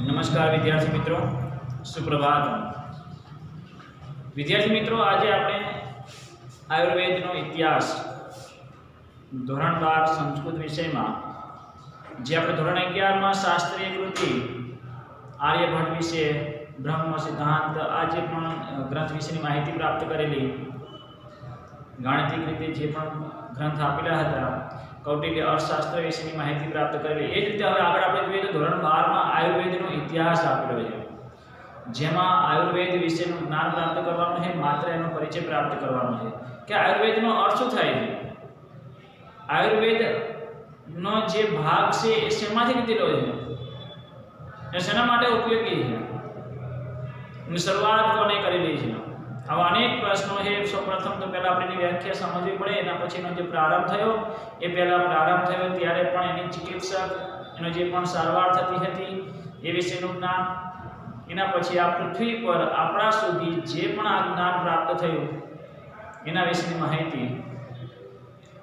નમસ્કાર વિદ્યાર્થી મિત્રો, સુપ્રભાત વિદ્યાર્થી મિત્રો। આજે આપણે આયુર્વેદનો ઇતિહાસ ધોરણ 12 સંસ્કૃત વિષયમાં જે આપણે ધોરણ 11 માં શાસ્ત્રીય કૃતિ આર્યભટ્ટ વિશે બ્રહ્મ સિદ્ધાંત આજે પણ ગ્રંથ વિશેની માહિતી પ્રાપ્ત કરેલી, ગાણિતિક રીતે જે પણ ગ્રંથ આપેલા હતા, કૌટિલ્ય અર્થશાસ્ત્ર વિશેની માહિતી પ્રાપ્ત કરેલી। એ જ રીતે હવે આગળ આપણે જોઈએ તો ધોરણ 12 માં આયુર્વેદનો ઇતિહાસ આપેલો છે, જેમાં આયુર્વેદ વિશેનું જ્ઞાન પ્રાપ્ત કરવાનું છે, માત્ર એનો પરિચય પ્રાપ્ત કરવાનો છે કે આયુર્વેદનો અર્થ શું થાય છે, આયુર્વેદનો જે ભાગ છે એ શેમાંથી લીધેલો છે, એ શેના માટે ઉપયોગી છે, એની શરૂઆત કોને કરેલી છે। આવા અનેક પ્રશ્નો છે। સૌપ્રથમ તો પહેલા આપણે એની વ્યાખ્યા સમજવી પડે। એના પછીનો જે પ્રારંભ થયો એ પહેલા પ્રારંભ થયો ત્યારે પણ એની ચિકિત્સક એનો જે પણ સારવાર થતી હતી એ વિશેનું જ્ઞાન, એના પછી આ પૃથ્વી પર આપણા સુધી જે પણ આ જ્ઞાન પ્રાપ્ત થયું એના વિશેની માહિતી,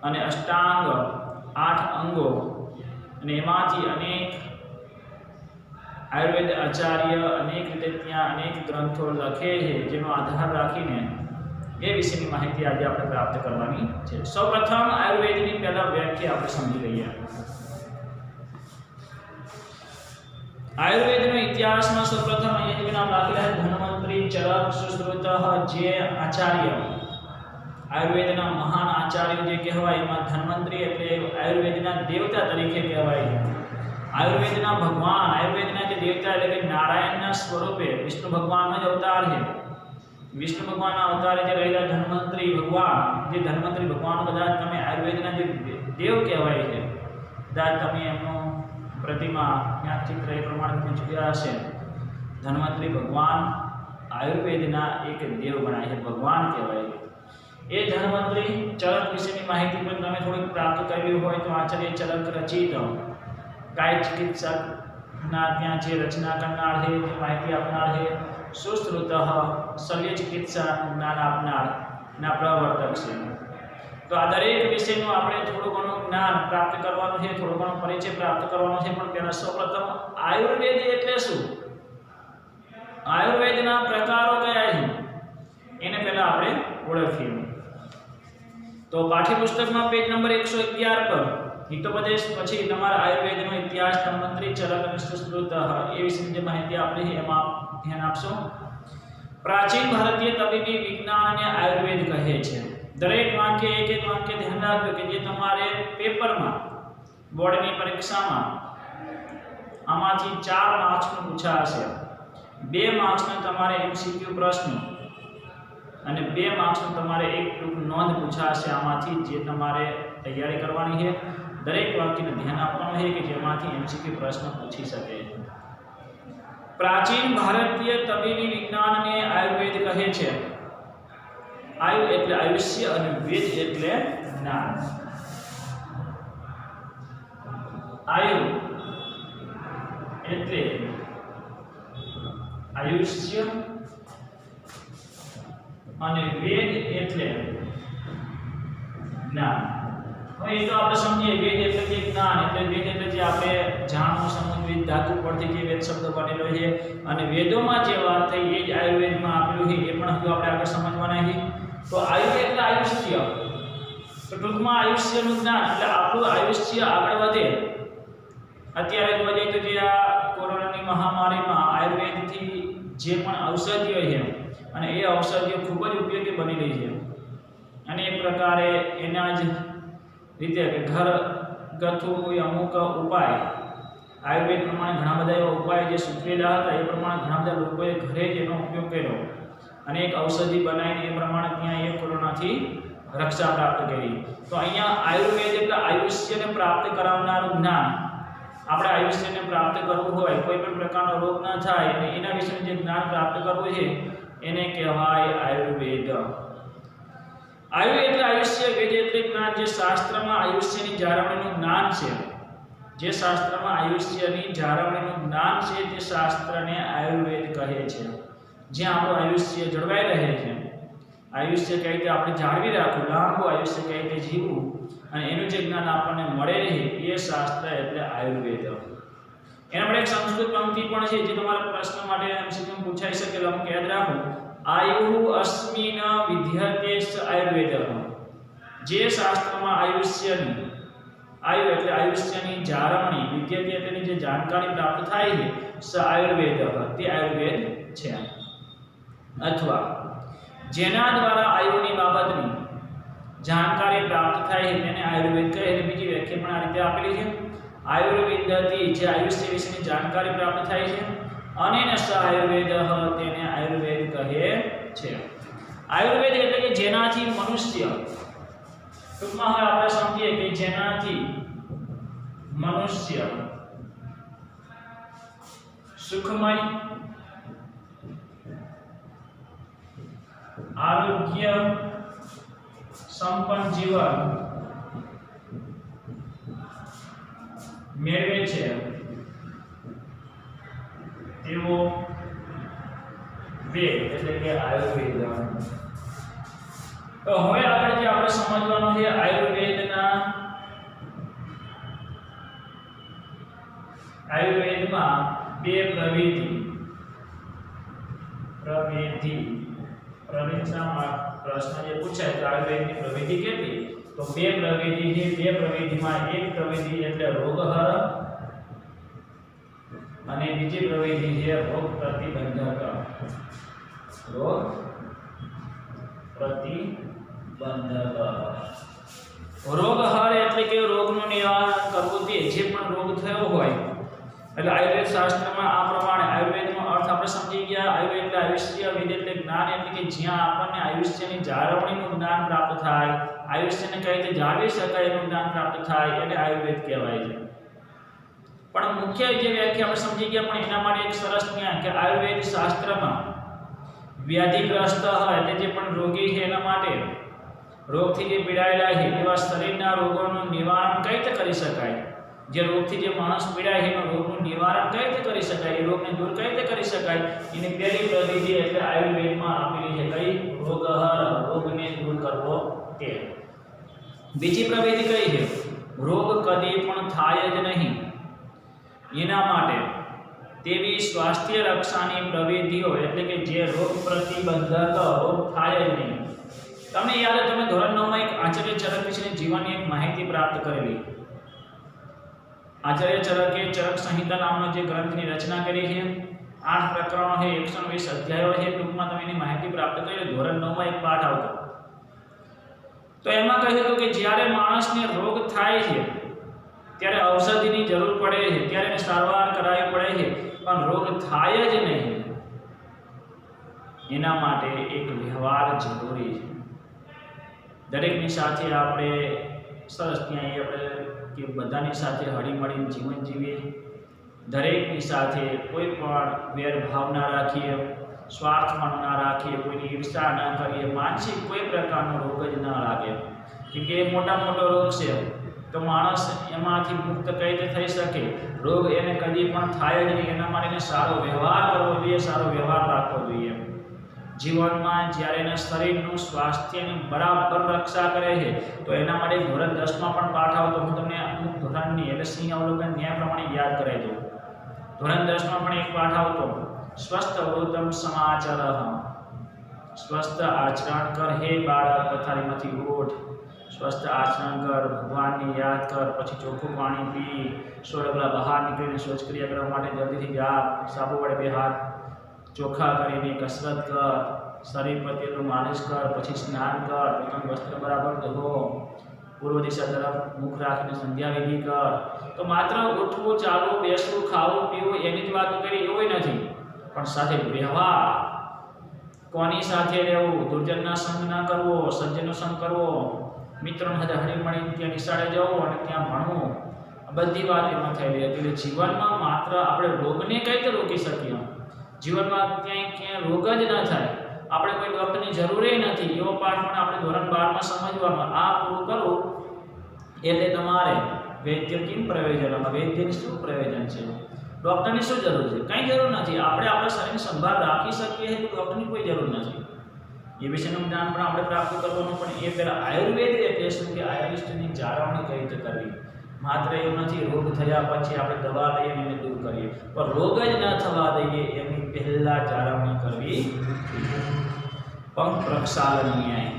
અને અષ્ટાંગ 8 અંગો, અને એમાંથી અનેક આયુર્વેદ આચાર્ય અનેક રીતે ત્યાં અનેક ગ્રંથો લખે છે, જેનો આધાર રાખીને એ વિશેની માહિતી આજે આપણે પ્રાપ્ત કરવાની છે। સૌપ્રથમ આયુર્વેદની પહેલા વ્યાખ્યા આપણે સમજી લઈએ। આયુર્વેદનો ઇતિહાસમાં સૌપ્રથમ અહીંયા જે નામ લખેલા છે ધન્વંતરી ચરક સુશ્રુતઃ, જે આચાર્ય આયુર્વેદના મહાન આચાર્ય જે કહેવાય એમાં ધન્વંતરી એટલે આયુર્વેદના દેવતા તરીકે કહેવાય છે। આયુર્વેદના ભગવાન, આયુર્વેદના જે દેવતા એટલે કે નારાયણના સ્વરૂપે વિષ્ણુ ભગવાનનો જ અવતાર છે। વિષ્ણુ ભગવાનના અવતારે જે રહેલા ધન્વંતરી ભગવાન, જે ધન્વંતરી ભગવાન કદાચ તમે આયુર્વેદના જે દેવ કહેવાય છે, કદાચ તમે એમનું પ્રતિમા ક્યાંક ચિત્ર એ પ્રમાણે તમે જોયા હશે। ધન્વંતરી ભગવાન આયુર્વેદના એક દેવ ગણાય છે, ભગવાન કહેવાય છે। એ ધન્વંતરી ચરક વિશેની માહિતી પણ તમે થોડીક પ્રાપ્ત કરવી હોય તો આચાર્ય ચરક રચિત કાય ચિકિત્સકના ત્યાં જે રચના કરનાર છે, જે માહિતી આપનાર છે, સુશ્રુતઃ શલ્ય ચિકિત્સાનું જ્ઞાન આપનાર ના પ્રવર્તક છે। તો આ દરેક વિષયનું આપણે થોડું ઘણું જ્ઞાન પ્રાપ્ત કરવાનું છે, થોડો ઘણો પરિચય પ્રાપ્ત કરવાનો છે। પણ પહેલા સૌપ્રથમ આયુર્વેદ એટલે શું, આયુર્વેદના પ્રકારો કયા છે એને પહેલા આપણે ઓળખીએ। તો પાઠ્યપુસ્તકમાં પેજ નંબર 111 પર હિતોપદેશ પછી તમારા આયુર્વેદનો ઇતિહાસ ધન્વંતરી ચરક અને સુશ્રુતઃ એ વિશેની જે માહિતી આપણી છે એમાં ધ્યાન આપશો। પ્રાચીન ભારતીય તબીબી વિજ્ઞાનને આયુર્વેદ કહે છે। દરેક વાક્ય એક એક વાક્ય ધ્યાન રાખજો કે જે તમારે પેપરમાં બોર્ડની પરીક્ષામાં આમાંથી 4 માર્ક્સનું પૂછાશે, 2 માર્ક્સના તમારે એમસીક્યુ પ્રશ્નો અને 2 માર્ક્સનું તમારે એક ટૂંક નોંધ પૂછાશે। આમાંથી જે તમારે તૈયારી કરવાની છે, દરેક વાક્યને ધ્યાન આપવાનું છે કે જેમાંથી એમસીક્યુ પ્રશ્ન પૂછી શકે। પ્રાચીન ભારતીય તબીબી વિજ્ઞાનને આયુર્વેદ કહે છે। આયુ એટલે આયુષ્ય અને વેદ એટલે જ્ઞાન। આયુ એટલે આયુષ્ય અને વેદ એટલે જ્ઞાન। હવે એ તો આપણે સમજીએ, વેદ એટલે જે જ્ઞાન, એટલે વેદ એટલે જે આપણે જાણવું સમજવું, ધાતુ પરથી જે વેદ શબ્દ બનેલો છે અને વેદોમાં જે વાત થઈ એ જ આયુર્વેદમાં આપેલું છે, એ પણ હજુ આપણે આગળ સમજવાના છે। તો આયુર્વેદ એટલે આયુષ્ય, તો ટૂંકમાં આયુષ્યનું જ્ઞાન એટલે આપણું આયુષ્ય આગળ વધે। અત્યારે જોવા જઈએ તો જે આ કોરોનાની મહામારીમાં આયુર્વેદથી જે પણ ઔષધિઓ છે અને એ ઔષધિઓ ખૂબ જ ઉપયોગી બની રહી છે, અને એ પ્રકારે એના જ રીતે કે ઘરગથ્થુ કોઈ અમુક ઉપાય આયુર્વેદ પ્રમાણે ઘણા બધા એવા ઉપાય જે સૂચવેલા હતા એ પ્રમાણે ઘણા બધા લોકોએ ઘરે જ એનો ઉપયોગ કર્યો અને એક ઔષધિ બનાવીને એ પ્રમાણે ત્યાં એ કોરોનાથી રક્ષા પ્રાપ્ત કરી। તો અહીંયા આયુર્વેદ એટલે આયુષ્યને પ્રાપ્ત કરાવનારું જ્ઞાન। આપણે આયુષ્યને પ્રાપ્ત કરવું હોય, કોઈ પણ પ્રકારનો રોગ ન થાય અને એના વિશેનું જે જ્ઞાન પ્રાપ્ત કરવું છે એને કહેવાય આયુર્વેદ। આયુ એટલે આયુષ્ય, વેદ એટલે જ્ઞાન। જે શાસ્ત્રમાં આયુષ્યની જાળવણીનું જ્ઞાન છે, જે શાસ્ત્રમાં આયુષ્યની જાળવણીનું જ્ઞાન છે તે શાસ્ત્રને આયુર્વેદ કહે છે। જ્યાં આપણું આયુષ્ય જળવાઈ રહે છે, આયુષ્ય કઈ રીતે આપણે જાળવી રાખવું, લાંબુ આયુષ્ય કઈ રીતે જીવવું અને એનું જે જ્ઞાન આપણને મળે રહે એ શાસ્ત્ર એટલે આયુર્વેદ। એના માટે એક સંસ્કૃત પંક્તિ પણ છે જે તમારા પ્રશ્ન માટે MCQ પૂછાઈ શકે, અમુક યાદ રાખો. આયુ અસ્મિન વિદ્યતેસ આયુર્વેદ. જે શાસ્ત્રમાં આયુષ્યની, આયુ એટલે આયુષ્યની જાળવણી, વિદ્યતે એટલે જે જાણકારી પ્રાપ્ત થાય છે, સ આયુર્વેદ તે આયુર્વેદ છે. અથવા જેના દ્વારા આયુની બાબતની જાણકારી પ્રાપ્ત થાય છે તેને આયુર્વેદ કહે. એટલે બીજી વ્યાખ્યા પણ આ રીતે આપેલી છે. આયુર્વેદથી જે આયુષ્ય વિશેની જાણકારી પ્રાપ્ત થાય છે અને સ આયુર્વેદ તેને આયુર્વેદ કહે છે. આયુર્વેદ એટલે કે જેનાથી મનુષ્ય, ટૂંકમાં હવે આપણે સમજીએ કે જેનાથી મનુષ્ય સુખમય, આરોગ્ય સંપન્ન જીવન મેળવે છે તેવો વેદ એટલે કે આયુર્વેદ. તો હવે આગળ જે આપણે સમજવાનું છે આયુર્વેદમાં બે પ્રવિધિના પ્રશ્ન જે પૂછાય તો આયુર્વેદની પ્રવિધિ કેટલી? તો બે પ્રવિધિ છે. બે પ્રવિધિમાં એક પ્રવિધિ એટલે રોગહર અને બીજી પ્રવિધિ છે રોગ પ્રતિબંધક. રોગ પ્રતિબંધક. રોગહર એટલે કે રોગનું નિવારણ કરવું, તે જે પણ રોગ થયો હોય. એટલે આયુર્વેદ શાસ્ત્રમાં આ પ્રમાણે આયુર્વેદનો અર્થ આપણે સમજી ગયા. આયુર્વેદ એટલે આયુષ્ય, વેદ એટલે જ્ઞાન, એટલે કે જ્યાં આપણને આયુષ્યની જાળવણીનું જ્ઞાન પ્રાપ્ત થાય, આયુષ્યને કઈ રીતે જાળવી શકાય એનું જ્ઞાન પ્રાપ્ત થાય એટલે આયુર્વેદ કહેવાય છે. પણ મુખ્ય જે વ્યાખ્યા આપણે સમજી ગયા, પણ એના માટે એક સરસ જ્ઞાન કે આયુર્વેદ શાસ્ત્રમાં વ્યાધિગ્રસ્ત હોય એટલે જે પણ રોગી છે એના માટે, રોગથી જે પીડાયેલા છે એવા શરીરના રોગોનું નિવારણ કઈ રીતે કરી શકાય, જે રોગથી જે માણસ પીડાય છે એનું રોગનું નિવારણ કઈ રીતે કરી શકાય, એ રોગને દૂર કઈ રીતે કરી શકાય, એની પહેલી પ્રવિધિ એટલે આયુર્વેદમાં આપેલી છે. કઈ? રોગહર, રોગને દૂર કરવો તે. બીજી પ્રવિધિ કઈ છે? રોગ કદી પણ થાય જ નહીં એના માટે તેવી સ્વાસ્થ્ય રક્ષાની પ્રવિધિઓ, એટલે કે જે રોગ પ્રતિબંધક, રોગ થાય જ નહીં. તમને યાદ, તમે ધોરણ 9 માં એક આચાર્ય ચરક વિશેની જીવનની એક માહિતી પ્રાપ્ત કરેલી. આચાર્ય ચરકે ચરક સંહિતા નામનો જે ગ્રંથની રચના કરી છે, 8 પ્રકરણો છે, 120 અધ્યાયો છે. ટૂંકમાં તમે એની માહિતી પ્રાપ્ત કરી. ધોરણ 9 માં એક પાઠ આવતો. તો એમાં કહ્યું હતું કે જ્યારે માણસને રોગ થાય છે ત્યારે ઔષધિની જરૂર પડે છે, ત્યારે એને સારવાર કરાવવી પડે છે, પણ રોગ થાય જ નહીં એના માટે એક વ્યવહાર જરૂરી છે. દરેકની સાથે આપણે સરસ ત્યાં આપણે કે બધાની સાથે હળીમળીને જીવન જીવીએ, દરેકની સાથે કોઈ પણ વેરભાવ ના રાખીએ, સ્વાર્થમાં ના રાખીએ, કોઈની ઈર્ષા ના કરીએ, માનસિક કોઈ પ્રકારનો રોગ જ ના લાગે. કે મોટો રોગ છે તો માણસ એમાંથી મુક્ત કઈ રીતે થઈ શકે? રોગ એને કદી પણ થાય જ નહીં એના માટે સારો વ્યવહાર કરવો જોઈએ, સારો વ્યવહાર રાખવો જોઈએ. જીવનમાં જ્યારે એના શરીરનું સ્વાસ્થ્યની બરાબર રક્ષા કરે છે તો એના માટે ધોરણ 10 માં પણ પાઠ આવતો. હું તમને અમુક ધોરણની એટલે સિંહ અવલોકન ન્યાય પ્રમાણે યાદ કરાવી દઉં. ધોરણ 10 માં પણ એક પાઠ આવતો, સ્વસ્થ વૃત્તમ સમાચારઃ. સ્વસ્થ આચરણ કર હે બાળક, પથારીમાંથી ઉઠ, સ્વસ્થ આચરણ કર, ભગવાનને યાદ કર, પછી ચોખ્ખું પાણી પી, 100 ડગલા બહાર નીકળીને શૌચક્રિયા કરવા માટે જલ્દીથી જા, સાબુ વડે 2 હાથ ચોખ્ખા કરીને કસરત કર, શરીર પર તેલનું માલિશ કર, પછી સ્નાન કર, પોતાનું વસ્ત્ર બરાબર ધો, પૂર્વ દિશા તરફ મુખ રાખીને સંધ્યા વિધિ કર. તો માત્ર ઉઠવું, ચાલવું, બેસવું, ખાવું, પીવું એની જ વાતો કરી એવું નથી, પણ સાથે વ્યવહાર, કોની સાથે રહેવું, દુર્જનના સંગ ના કરવો, સજ્જનનો સંગ કરવો, મિત્રોને સાથે હળીમળીને ત્યાં નિશાળે જવું અને ત્યાં ભણવું, આ બધી વાત એમાં થયેલી હતી. એટલે જીવનમાં માત્ર આપણે રોગને કઈ રીતે રોકી શકીએ? જીવનમાં ક્યાંય રોગ જ ન થાય, આપણે કોઈ ડૉક્ટરની જરૂર નથી, એવો પાઠ પણ આપણે ધોરણ 12 માં સમજવાનો. આ પૂરું કરવું એટલે તમારે વૈદ્ય કેમ પ્રયોજન, વૈદ્યની શું પ્રયોજન છે, ડૉક્ટરની શું જરૂર છે? કંઈ જરૂર નથી. આપણે આપણા શરીરની સંભાળ રાખી શકીએ તો ડૉક્ટરની કોઈ જરૂર નથી. એ વિશેનું જ્ઞાન પણ આપણે પ્રાપ્ત કરવાનું. પણ એ પહેલાં આયુર્વેદ એટલે શું કે આયુષ્યની જાળવણી કઈ રીતે કરવી, માત્ર એવું નથી રોગ થયા પછી આપણે દવા લઈએ અને એને દૂર કરીએ, પણ રોગ જ ન થવા દઈએ એની પહેલા જાળવણી કરવી. પંખ પ્રક્ષાલન ન્યાય,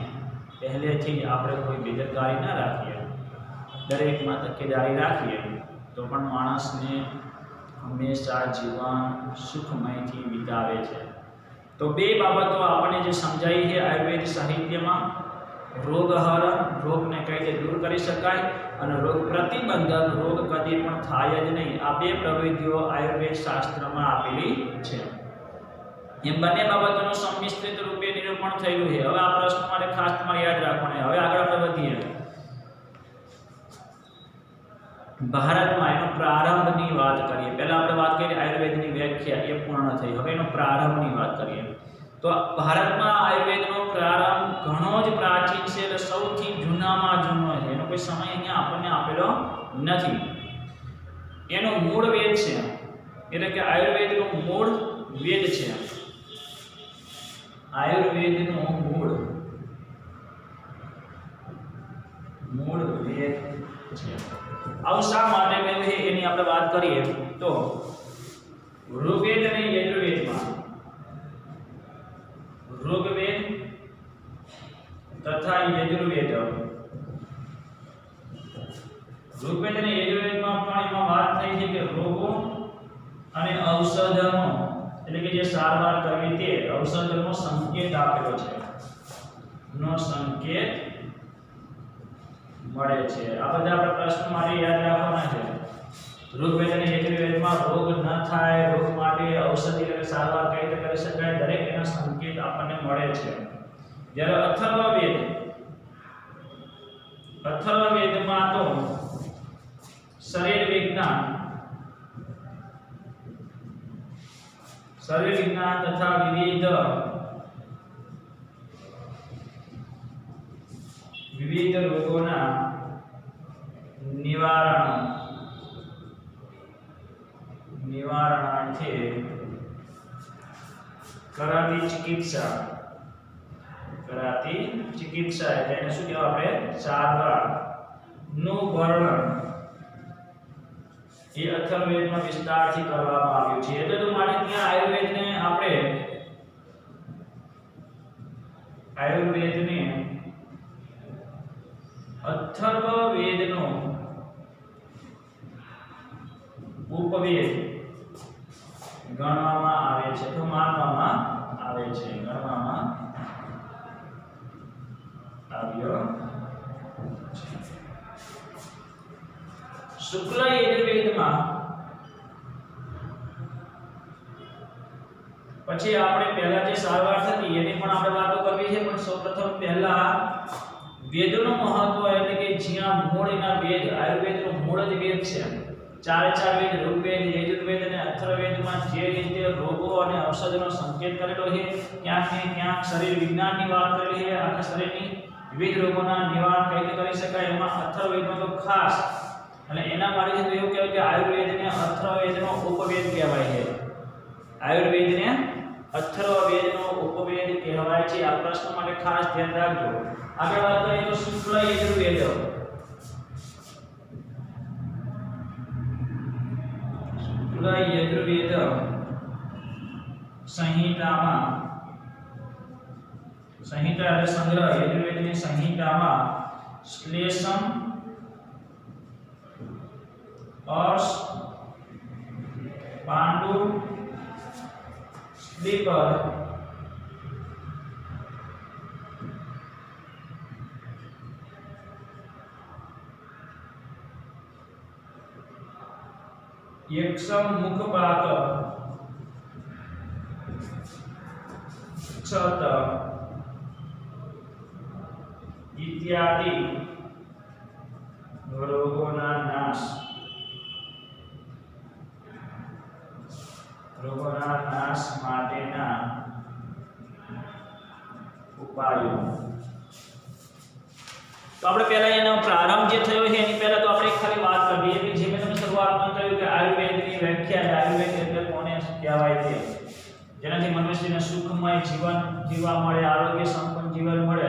પહેલેથી આપણે કોઈ બેદરકારી ના રાખીએ, દરેકમાં તકેદારી રાખીએ તો પણ માણસને હંમેશા જીવન સુખમયથી વિતાવે છે. તો બે બાબતો આપણને જે સમજાઈ છે આયુર્વેદ સાહિત્યમાં, રોગહરણ, રોગને કઈ રીતે દૂર કરી શકાય, અને રોગ પ્રતિબંધક, રોગ કદી પણ થાય જ નહીં, આ બે પ્રવૃત્તિઓ આયુર્વેદ શાસ્ત્રમાં આપેલી છે. એ બંને બાબતોનું સંમિશ્રિત રૂપે નિરૂપણ થયેલું છે. હવે આ પ્રશ્ન માટે ખાસ તમારે યાદ રાખવાનું. હવે આગળ આપણે વધીએ. ભારતમાં એનો પ્રારંભની વાત કરીએ. પહેલા આપણે વાત કરી આયુર્વેદની વ્યાખ્યા, એ પૂર્ણ થઈ. હવે એનો પ્રારંભની વાત કરીએ. તો ભારતમાં આયુર્વેદનો પ્રારંભ ઘણો જ પ્રાચીન છે, એટલે સૌથી જૂનામાં જૂનો છે. એનો કોઈ સમય અહીંયા આપણને આપેલો નથી. એનો મૂળ વેદ છે, એટલે કે આયુર્વેદનું મૂળ વેદ છે. આયુર્વેદનું મૂળ વેદ છે. આવું શા માટે કહ્યું છે એની આપણે વાત કરીએ તો ઋગ્વેદ અને યજુર્વેદમાં, ઋગ્વેદ તથા યજુર્વેદ, ઋગ્વેદ અને યજુર્વેદમાં પણ એમાં વાત થઈ છે કે રોગો અને ઔષધનો, એટલે કે જે સારવાર કરવી તે ઔષધનો સંકેત આપેલો છે, નો સંકેત મળે છે. આ બધા આપણે પ્રશ્નો માટે યાદ રાખવાના છે. ઋગ્વેદ અને યજુર્વેદમાં રોગ ન થાય, રોગ માટે ઔષધિ એટલે સારવાર કઈ રીતે કરી શકાય, દરેક એના સંકેત આપણને મળે છે. જ્યારે અથર્વવેદમાં તો શરીર વિજ્ઞાન તથા વિવિધ રોગોના નિવારણાર્થે કરાતી ચિકિત્સા, એટલે એને શું કહેવાય, આપણે સારવાર નું વર્ણન એ અથર્વવેદમાં વિસ્તારથી કરવામાં આવ્યું છે. એટલે તો માને ત્યાં આયુર્વેદને અથર્વવેદનો ઉપવેદ ગણવામાં આવે છે, તો માનવામાં આવે છે, ગણવામાં આવ્યો છે. શુક્લ યજુર્વેદમાં પછી આપણે પહેલા જે સારવાર થતી એની પણ આપણે વાતો કરવી છે, પણ સૌપ્રથમ પહેલા વેદોનું મહત્વ, એટલે કે જ્યાં મૂળ એના વેદ, આયુર્વેદનું મૂળ જ વેદ છે. ચારે ચાર વેદ, ઋગ્વેદ, યજુર્વેદ અને અથર્વવેદમાં જે રીતે રોગો અને ઔષધનો સંકેત કરેલો છે, ક્યાંક ને ક્યાંક શરીર વિજ્ઞાનની વાત કરેલી છે, આખા શરીરની વિવિધ રોગોના નિવારણ કઈ રીતે કરી શકાય, એમાં અથર્વવેદમાં તો ખાસ, અને એના માટે તો એવું કહેવાય કે આયુર્વેદને અથર્વવેદનો ઉપવેદ કહેવાય છે. આયુર્વેદને અથર્વવેદનો ઉપવેદ કહેવાય છે. આ પ્રશ્ન માટે ખાસ ધ્યાન રાખજો. આગળ વાત કરીએ તો શુક્લ યજુર્વેદ. શુક્લ યજુર્વેદ સંહિતા એટલે સંગ્રહ, યજુર્વેદની સંહિતામાં શ્લેષમ, અર્શ, પાંડુ, સ્લીપર, યક્ષમ, મુખપાક, ક્ષત ઇત્યાદિ રોગોના નાશ માટેના ઉપાયો. તો આપણે પહેલા એનો પ્રારંભ જે થયો છે એની પહેલા તો આપણે ખાલી વાત કરીએ કે જે મેં તમને શરૂઆતમાં કહ્યું કે આયુર્વેદની વ્યાખ્યા, આયુર્વેદ એટલે કોને કહેવાય છે, જેનાથી મનુષ્યને સુખમય જીવન જીવવા મળે, આરોગ્ય સંપન્ન જીવન મળે,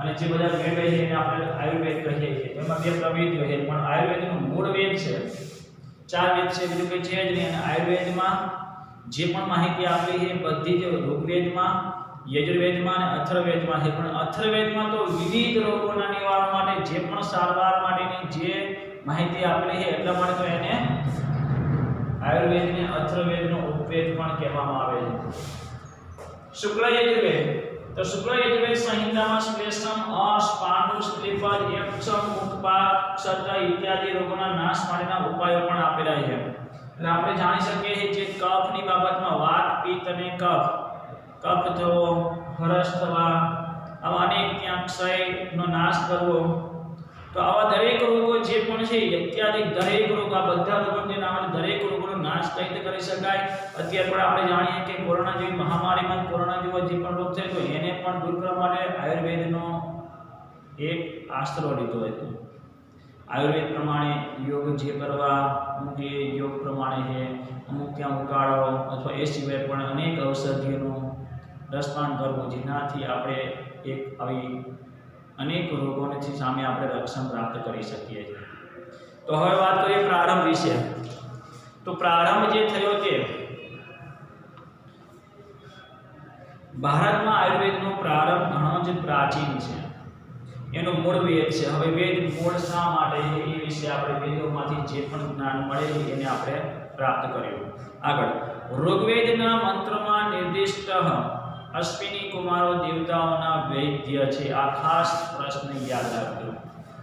અને જે બધા વેદ છે એને આપણે આયુર્વેદ કહીએ છીએ. એમાં બે પ્રવિધિઓ છે, પણ આયુર્વેદનું મૂળ વેદ છે, 4 વેદ છે, બીજું કંઈ છે જ નહીં. અને આયુર્વેદમાં જે પણ માહિતી આપી છે બધી જ ઋગ્વેદમાં, યજુર્વેદમાં અને અથર્વવેદમાં છે. પણ અથર્વવેદમાં તો વિવિધ રોગોના નિવારણ માટે જે પણ સારવાર માટેની જે માહિતી આપેલી છે એટલા માટે તો એને આયુર્વેદને અથર્વવેદનો ઉપવેદ પણ કહેવામાં આવે છે. શુક્લ યજુર્વેદ, તો શુક્લ યજુર્વેદ સંહિતામાં શ્લેષમ, અશ, પાંડુ, સ્ત્રીપદ, યક્ષમ, મુખપાક, ક્ષત ઇત્યાદિ રોગોના નાશ માટેના ઉપાયો પણ આપેલા છે. એટલે આપણે જાણી શકીએ છીએ જે કફની બાબતમાં વાત, પિત્ત અને કફ, કફ થવો, હરસ થવા, આવા અનેક ત્યાં ક્ષયનો નાશ કરવો, તો આવા દરેક રોગો જે પણ છે ઇત્યાદિ દરેક રોગ, આ બધા રોગો જે નામ દરેક રોગોનો નાશ કઈ રીતે કરી શકાય. અત્યારે પણ આપણે જાણીએ કે કોરોના જેવી મહામારીમાં કોરોના જેવો જે પણ રોગ છે તો એને પણ દૂર કરવા માટે આયુર્વેદનો એક આશરો લીધો હતો. આયુર્વેદ પ્રમાણે યોગ જે કરવા, અમુક એ યોગ પ્રમાણે છે, અમુક ત્યાં ઉકાળો અથવા એ સિવાય પણ અનેક ઔષધિઓનું રસપાન કરવું, જેનાથી આપણે એક આવી અનેક રોગોની સામે આપણે રક્ષણ પ્રાપ્ત કરી શકીએ છીએ. તો હવે વાત કરીએ પ્રારંભ વિશે. તો પ્રારંભ જે થયો તે ભારતમાં આયુર્વેદનો પ્રારંભ ઘણો જ પ્રાચીન છે. એનો મૂળ વેદ છે. હવે વેદ મૂળ શા માટે છે એ વિશે આપણે વેદોમાંથી જે પણ જ્ઞાન મળે છે એને આપણે પ્રાપ્ત કર્યું. આગળ ઋગ્વેદના મંત્રમાં નિર્દિષ્ટ અશ્વિની કુમારો દેવતાઓના વૈદ્ય છે. આ ખાસ પ્રશ્ન યાદ રાખજો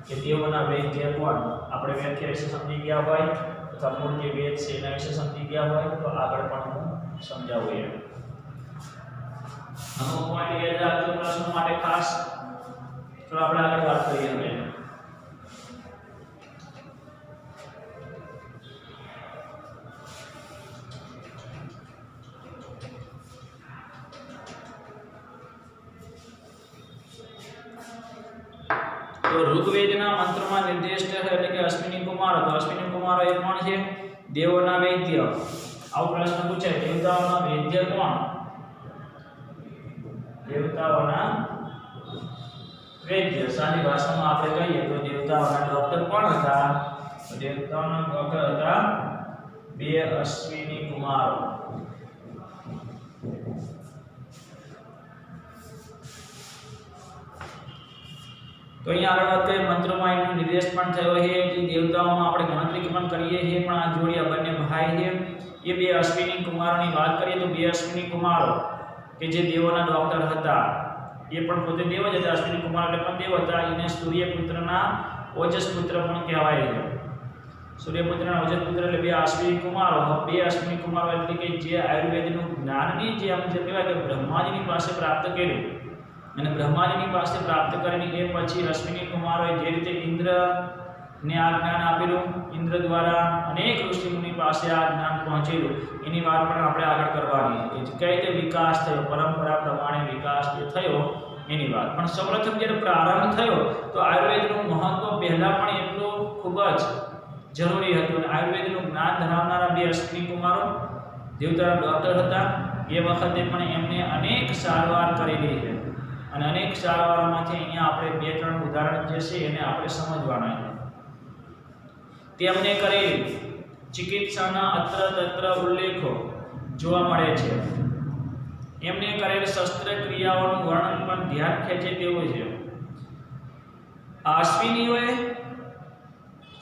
કે તેઓના વૈદ્ય કોણ. આપણે વ્યાખ્યા વિશે સમજી ગયા હોય અથવા મૂળ જે વેદ છે એના વિશે સમજી ગયા હોય તો આગળ પણ હું સમજાવું એમ. અમુક પોઈન્ટ યાદ રાખજો પ્રશ્નો માટે ખાસ. તો આપણે આગળ વાત કરીએ હવે. તો ઋગ્વેદના મંત્રમાં નિર્દિષ્ટ એટલે કે અશ્વિની કુમારો, તો અશ્વિની કુમારો એ કોણ છે? દેવોના વૈદ્ય. આવો પ્રશ્ન પૂછે, દેવતાઓના વૈદ્ય કોણ? દેવતાઓના વૈદ્ય. સાદી ભાષામાં આપણે કહીએ તો દેવતાઓના ડોક્ટર કોણ હતા? તો દેવતાઓના ડોક્ટર હતા બે અશ્વિની કુમારો. તો અહીંયા આગળ વાત કરીએ મંત્રોમાં એનો નિર્દેશ પણ થયો છે. જે દેવતાઓમાં આપણે ગણતરી પણ કરીએ છીએ, પણ આ જોડી આ બંને ભાઈ છે એ બે અશ્વિની કુમારોની વાત કરીએ તો બે અશ્વિની કુમારો કે જે દેવોના ડોક્ટર હતા એ પણ પોતે દેવ જ હતા. અશ્વિની કુમાર એટલે પણ દેવ હતા. એને સૂર્યપુત્રના ઓજસ પુત્ર પણ કહેવાય છે. સૂર્યપુત્રના ઓજસ પુત્ર એટલે બે અશ્વિની કુમારો. બે અશ્વિની કુમારો એટલે કે જે આયુર્વેદનું જ્ઞાનની જે આમ જે કહેવાય કે બ્રહ્માજીની પાસે પ્રાપ્ત કર્યું અને બ્રહ્માજીની પાસે પ્રાપ્ત કરીને એ પછી અશ્વિની કુમારોએ જે રીતે ઇન્દ્રને આ જ્ઞાન આપેલું, ઇન્દ્ર દ્વારા અનેક ઋષિમુનિ પાસે આ જ્ઞાન પહોંચેલું, એની વાત પણ આપણે આગળ કરવાની કે કઈ રીતે વિકાસ થયો, પરંપરા પ્રમાણે વિકાસ જે થયો એની વાત. પણ સૌપ્રથમ જ્યારે પ્રારંભ થયો તો આયુર્વેદનું મહત્વ પહેલા પણ એટલું ખૂબ જ જરૂરી હતું. અને આયુર્વેદનું જ્ઞાન ધરાવનારા બે અશ્વિની કુમારો દેવતાના ડોક્ટર હતા. એ વખતે પણ એમને અનેક સારવાર કરેલી છે અને અનેક સારવારોમાંથી અહીંયા આપણે બે ત્રણ ઉદાહરણ જે છે એને આપણે સમજવાના છે. તેમને કરેલી ચિકિત્સાના અત્ર તત્ર ઉલ્લેખો જોવા મળે છે. એમને કરેલ શસ્ત્રક્રિયાઓનું વર્ણન પણ ધ્યાન ખેંચે તેવું છે. અશ્વિનીઓએ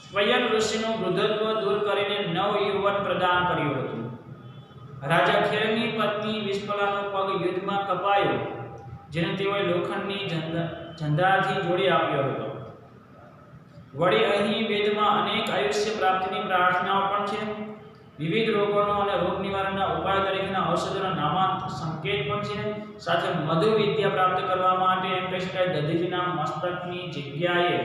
સ્વયં ઋષિનું વૃદ્ધત્વ દૂર કરીને નવયુવન પ્રદાન કર્યું હતું. રાજા ખેરની પત્ની વિસ્પલાનો પગ યુદ્ધમાં કપાયો, જેને તેઓએ લોખંડની જંધાથી જોડી આપ્યો હતો. વળી અહીં વેદમાં અનેક આયુષ્ય પ્રાપ્તિની પ્રાર્થનાઓ પણ છે. વિવિધ રોગોનો અને રોગ નિવારણના ઉપાય તરીકેના ઔષધોના નામાંત સંકેત પણ છે. સાથે મધુ વિદ્યા પ્રાપ્ત કરવા માટે એમ કહી શકાય દધીજીના મસ્તકની જગ્યાએ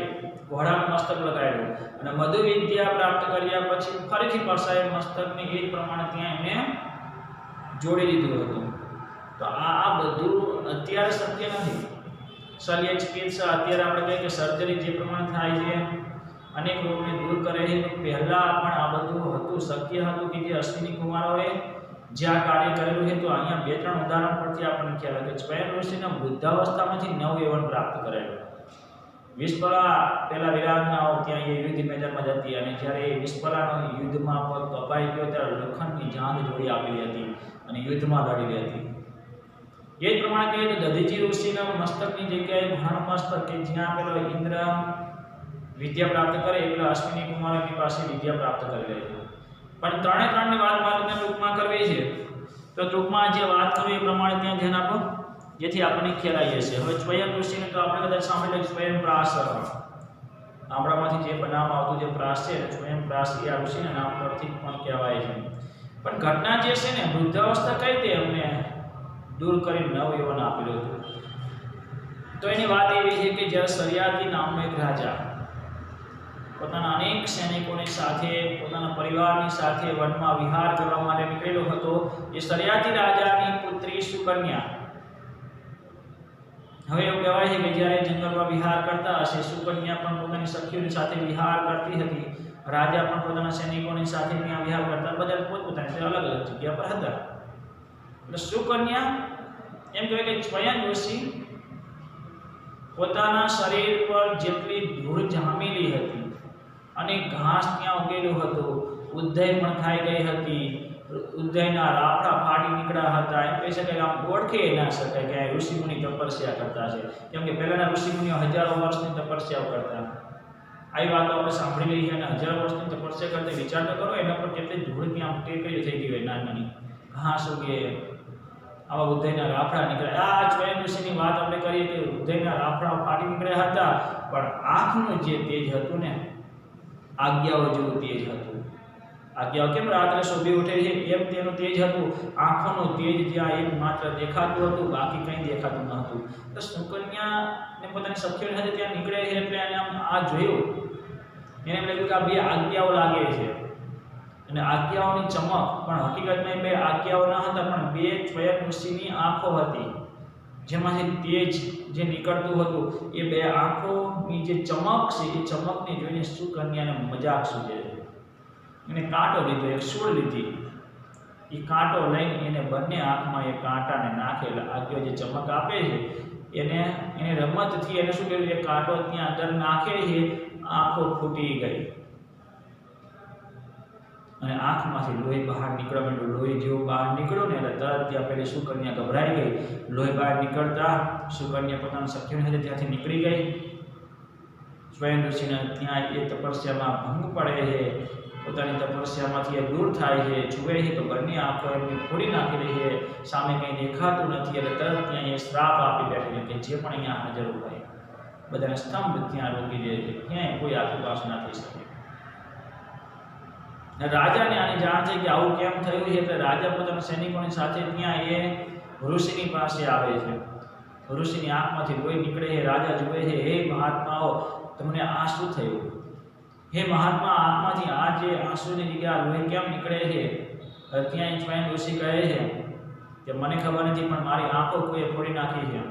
ઘોડાનું મસ્તક લગાવેલું અને મધુ વિદ્યા પ્રાપ્ત કર્યા પછી ફરીથી પરસાએ મસ્તકને એ જ પ્રમાણે ત્યાં એમને જોડી દીધું હતું. તો આ બધું અત્યારે શક્ય નથી. શલ્ય ચિકિત્સા અત્યારે આપણે કહીએ કે સર્જરી જે પ્રમાણે થાય છે અનેક રોગને દૂર કરે છે, પહેલા પણ આ બધું હતું, શક્ય હતું કે જે અશ્વિની કુમારોએ જે આ કાર્ય કરેલું છે. તો અહીંયા બે ત્રણ ઉદાહરણ પરથી આપણને ખ્યાલ આવે કે સ્વયં ઋષિના વૃદ્ધાવસ્થામાંથી નવયૌવન પ્રાપ્ત કરેલું. વિસ્પલા પેલા વિરાટનાઓ ત્યાં એ યુદ્ધ મેદાનમાં જતી અને જ્યારે એ વિસ્પલાનો યુદ્ધમાં પગ કપાઈ ગયો ત્યારે લોખંડની જાંઘ જોડી આપેલી હતી અને યુદ્ધમાં લડી હતી. એ જ પ્રમાણે કહીએ તો દધીચી ઋષિના મસ્તકની જગ્યાએ ઘણ મસ્તક કે જ્યાં પેલો ઇન્દ્ર વિદ્યા પ્રાપ્ત કરે એ પેલા અશ્વિની કુમારની પાસે વિદ્યા પ્રાપ્ત કરી લે છે. પણ ત્રણે ત્રણની વાત માત્ર ટૂંકમાં કરવી છે તો ટૂંકમાં જે વાત કરવી એ પ્રમાણે ત્યાં ધ્યાન આપો જેથી આપણને ખ્યાલ આવી જશે. હવે સ્વયં ઋષિને તો આપણે કદાચ સાંભળેલું સ્વયં પ્રાસ આપણામાંથી જે બનાવવામાં આવતું જે પ્રાસ છે સ્વયં પ્રાસ એ આ ઋષિના નામ પરથી પણ કહેવાય છે. પણ ઘટના જે છે ને વૃદ્ધાવસ્થા કઈ રીતે અમને દૂર કરી નવયૌવન આપેલું હતું. તો એની વાત એવી છે કે જ્યારે સરિયાતી નામનો એક રાજા પોતાના અનેક સૈનિકોની સાથે પોતાના પરિવારની સાથે વનમાં વિહાર કરવા માટે નીકળેલો હતો. એ સરિયાતી રાજાની પુત્રી સુકન્યા, હવે એવું કહેવાય છે કે જ્યારે જંગલમાં વિહાર કરતા હશે સુકન્યા પણ પોતાની સખીઓની સાથે વિહાર કરતી હતી. રાજા પણ પોતાના સૈનિકોની સાથે ત્યાં વિહાર કરતા, બધા પોતપોતાની અલગ અલગ જગ્યા પર હતા. એટલે સુકન્યા એમ કહેવાય કે સ્વયં ઋષિ પોતાના શરીર પર જેટલી ધૂળ જામેલી હતી અને ઘાસ ત્યાં ઉગેલું હતું, ઉદય પણ ખાઈ ગઈ હતી, ઉદયના રાફડા ફાટી નીકળ્યા હતા. એમ કહી શકાય કે આમ ઓળખી ના શકાય કે આ ઋષિમુનિ તપસ્યા કરતા છે, કેમ કે પહેલાના ઋષિમુનિઓ હજારો વર્ષની તપસ્યાઓ કરતા. આવી વાતો આપણે સાંભળી લઈએ અને હજારો વર્ષની તપસ્યા કરતા વિચાર તો કરો એના પર કેટલી ધૂળ ત્યાં ટેકરી થઈ ગઈ હોય, નાની ઘાસ ઉગે, આવા ઉદયના રાફડા નીકળ્યા. આ સ્વયં ઋષિની વાત આપણે કરીએ કે ઉદયના રાફડા ફાટી નીકળ્યા હતા, પણ આંખનું જે તેજ હતું ને આજ્ઞાઓ જેવું તેજ હતું. આજ્ઞાઓ કેમ રાત્રે શોભી ઉઠે છે એમ તેનું તેજ હતું. આંખોનું તેજ જ્યાં એક માત્ર દેખાતું હતું, બાકી કંઈ દેખાતું ન હતું. તો સુકન્યાને પોતાની સખીઓની સાથે ત્યાં નીકળે છે એટલે એને આમ આ જોયું, એને એમ લાગ્યું કે આ બે આજ્ઞાઓ લાગે છે અને આજ્ઞાઓની ચમક, પણ હકીકતમાં બે આજ્ઞાઓ ન હતા પણ બે સ્વયં ઋષિની આંખો હતી જેમાંથી તેજ જે નીકળતું હતું. એ બે આંખોની જે ચમક છે એ ચમકને જોઈને સુકન્યાને મજાક સૂજે છે. એને કાંટો લીધો, એક સૂળ લીધી, એ કાંટો લઈને એને બંને આંખમાં એ કાંટાને નાખેલા આજ્ઞાઓ જે ચમક આપે છે એને રમતથી એને શું કર્યું, એ કાંટો ત્યાં અંદર નાખે છે, આંખો ફૂટી ગઈ અને આંખમાંથી લોહી બહાર નીકળવા માંડ્યું. લોહી જેવું બહાર નીકળ્યું ને એટલે તરત ત્યાં પેલી સુકન્યા ગભરાઈ ગઈ. લોહી બહાર નીકળતા સુકન્યા પોતાના સખીઓની સાથે ત્યાંથી નીકળી ગઈ. સ્વયં ઋષિને ત્યાં એ તપસ્યામાં ભંગ પડે છે, પોતાની તપસ્યામાંથી એ દૂર થાય છે, જુએ છે તો બંને આંખો એમની ફોડી નાખેલી છે, સામે કંઈ દેખાતું નથી. એટલે તરત ત્યાં એ શ્રાપ આપી બેઠી કે જે પણ અહીંયા હાજર હોય બધાને સ્તંભ ત્યાં રોકી દે છે, ક્યાંય કોઈ આસુપાસ ના થઈ શકે. રાજાને આની જાણ થઈ કે આવું કેમ થયું છે એટલે રાજા પોતાના સૈનિકોની સાથે ત્યાં એ ઋષિની પાસે આવે છે. ઋષિની આંખમાંથી લોહી નીકળે છે. રાજા જુએ છે, હે મહાત્માઓ તમને આ શું થયું? હે મહાત્મા, આંખમાંથી આ જે આંસુની જગ્યા લોહી કેમ નીકળે છે? ત્યાં સ્વયં ઋષિ કહે છે કે મને ખબર નથી પણ મારી આંખો કોઈએ ફોડી નાખી છે.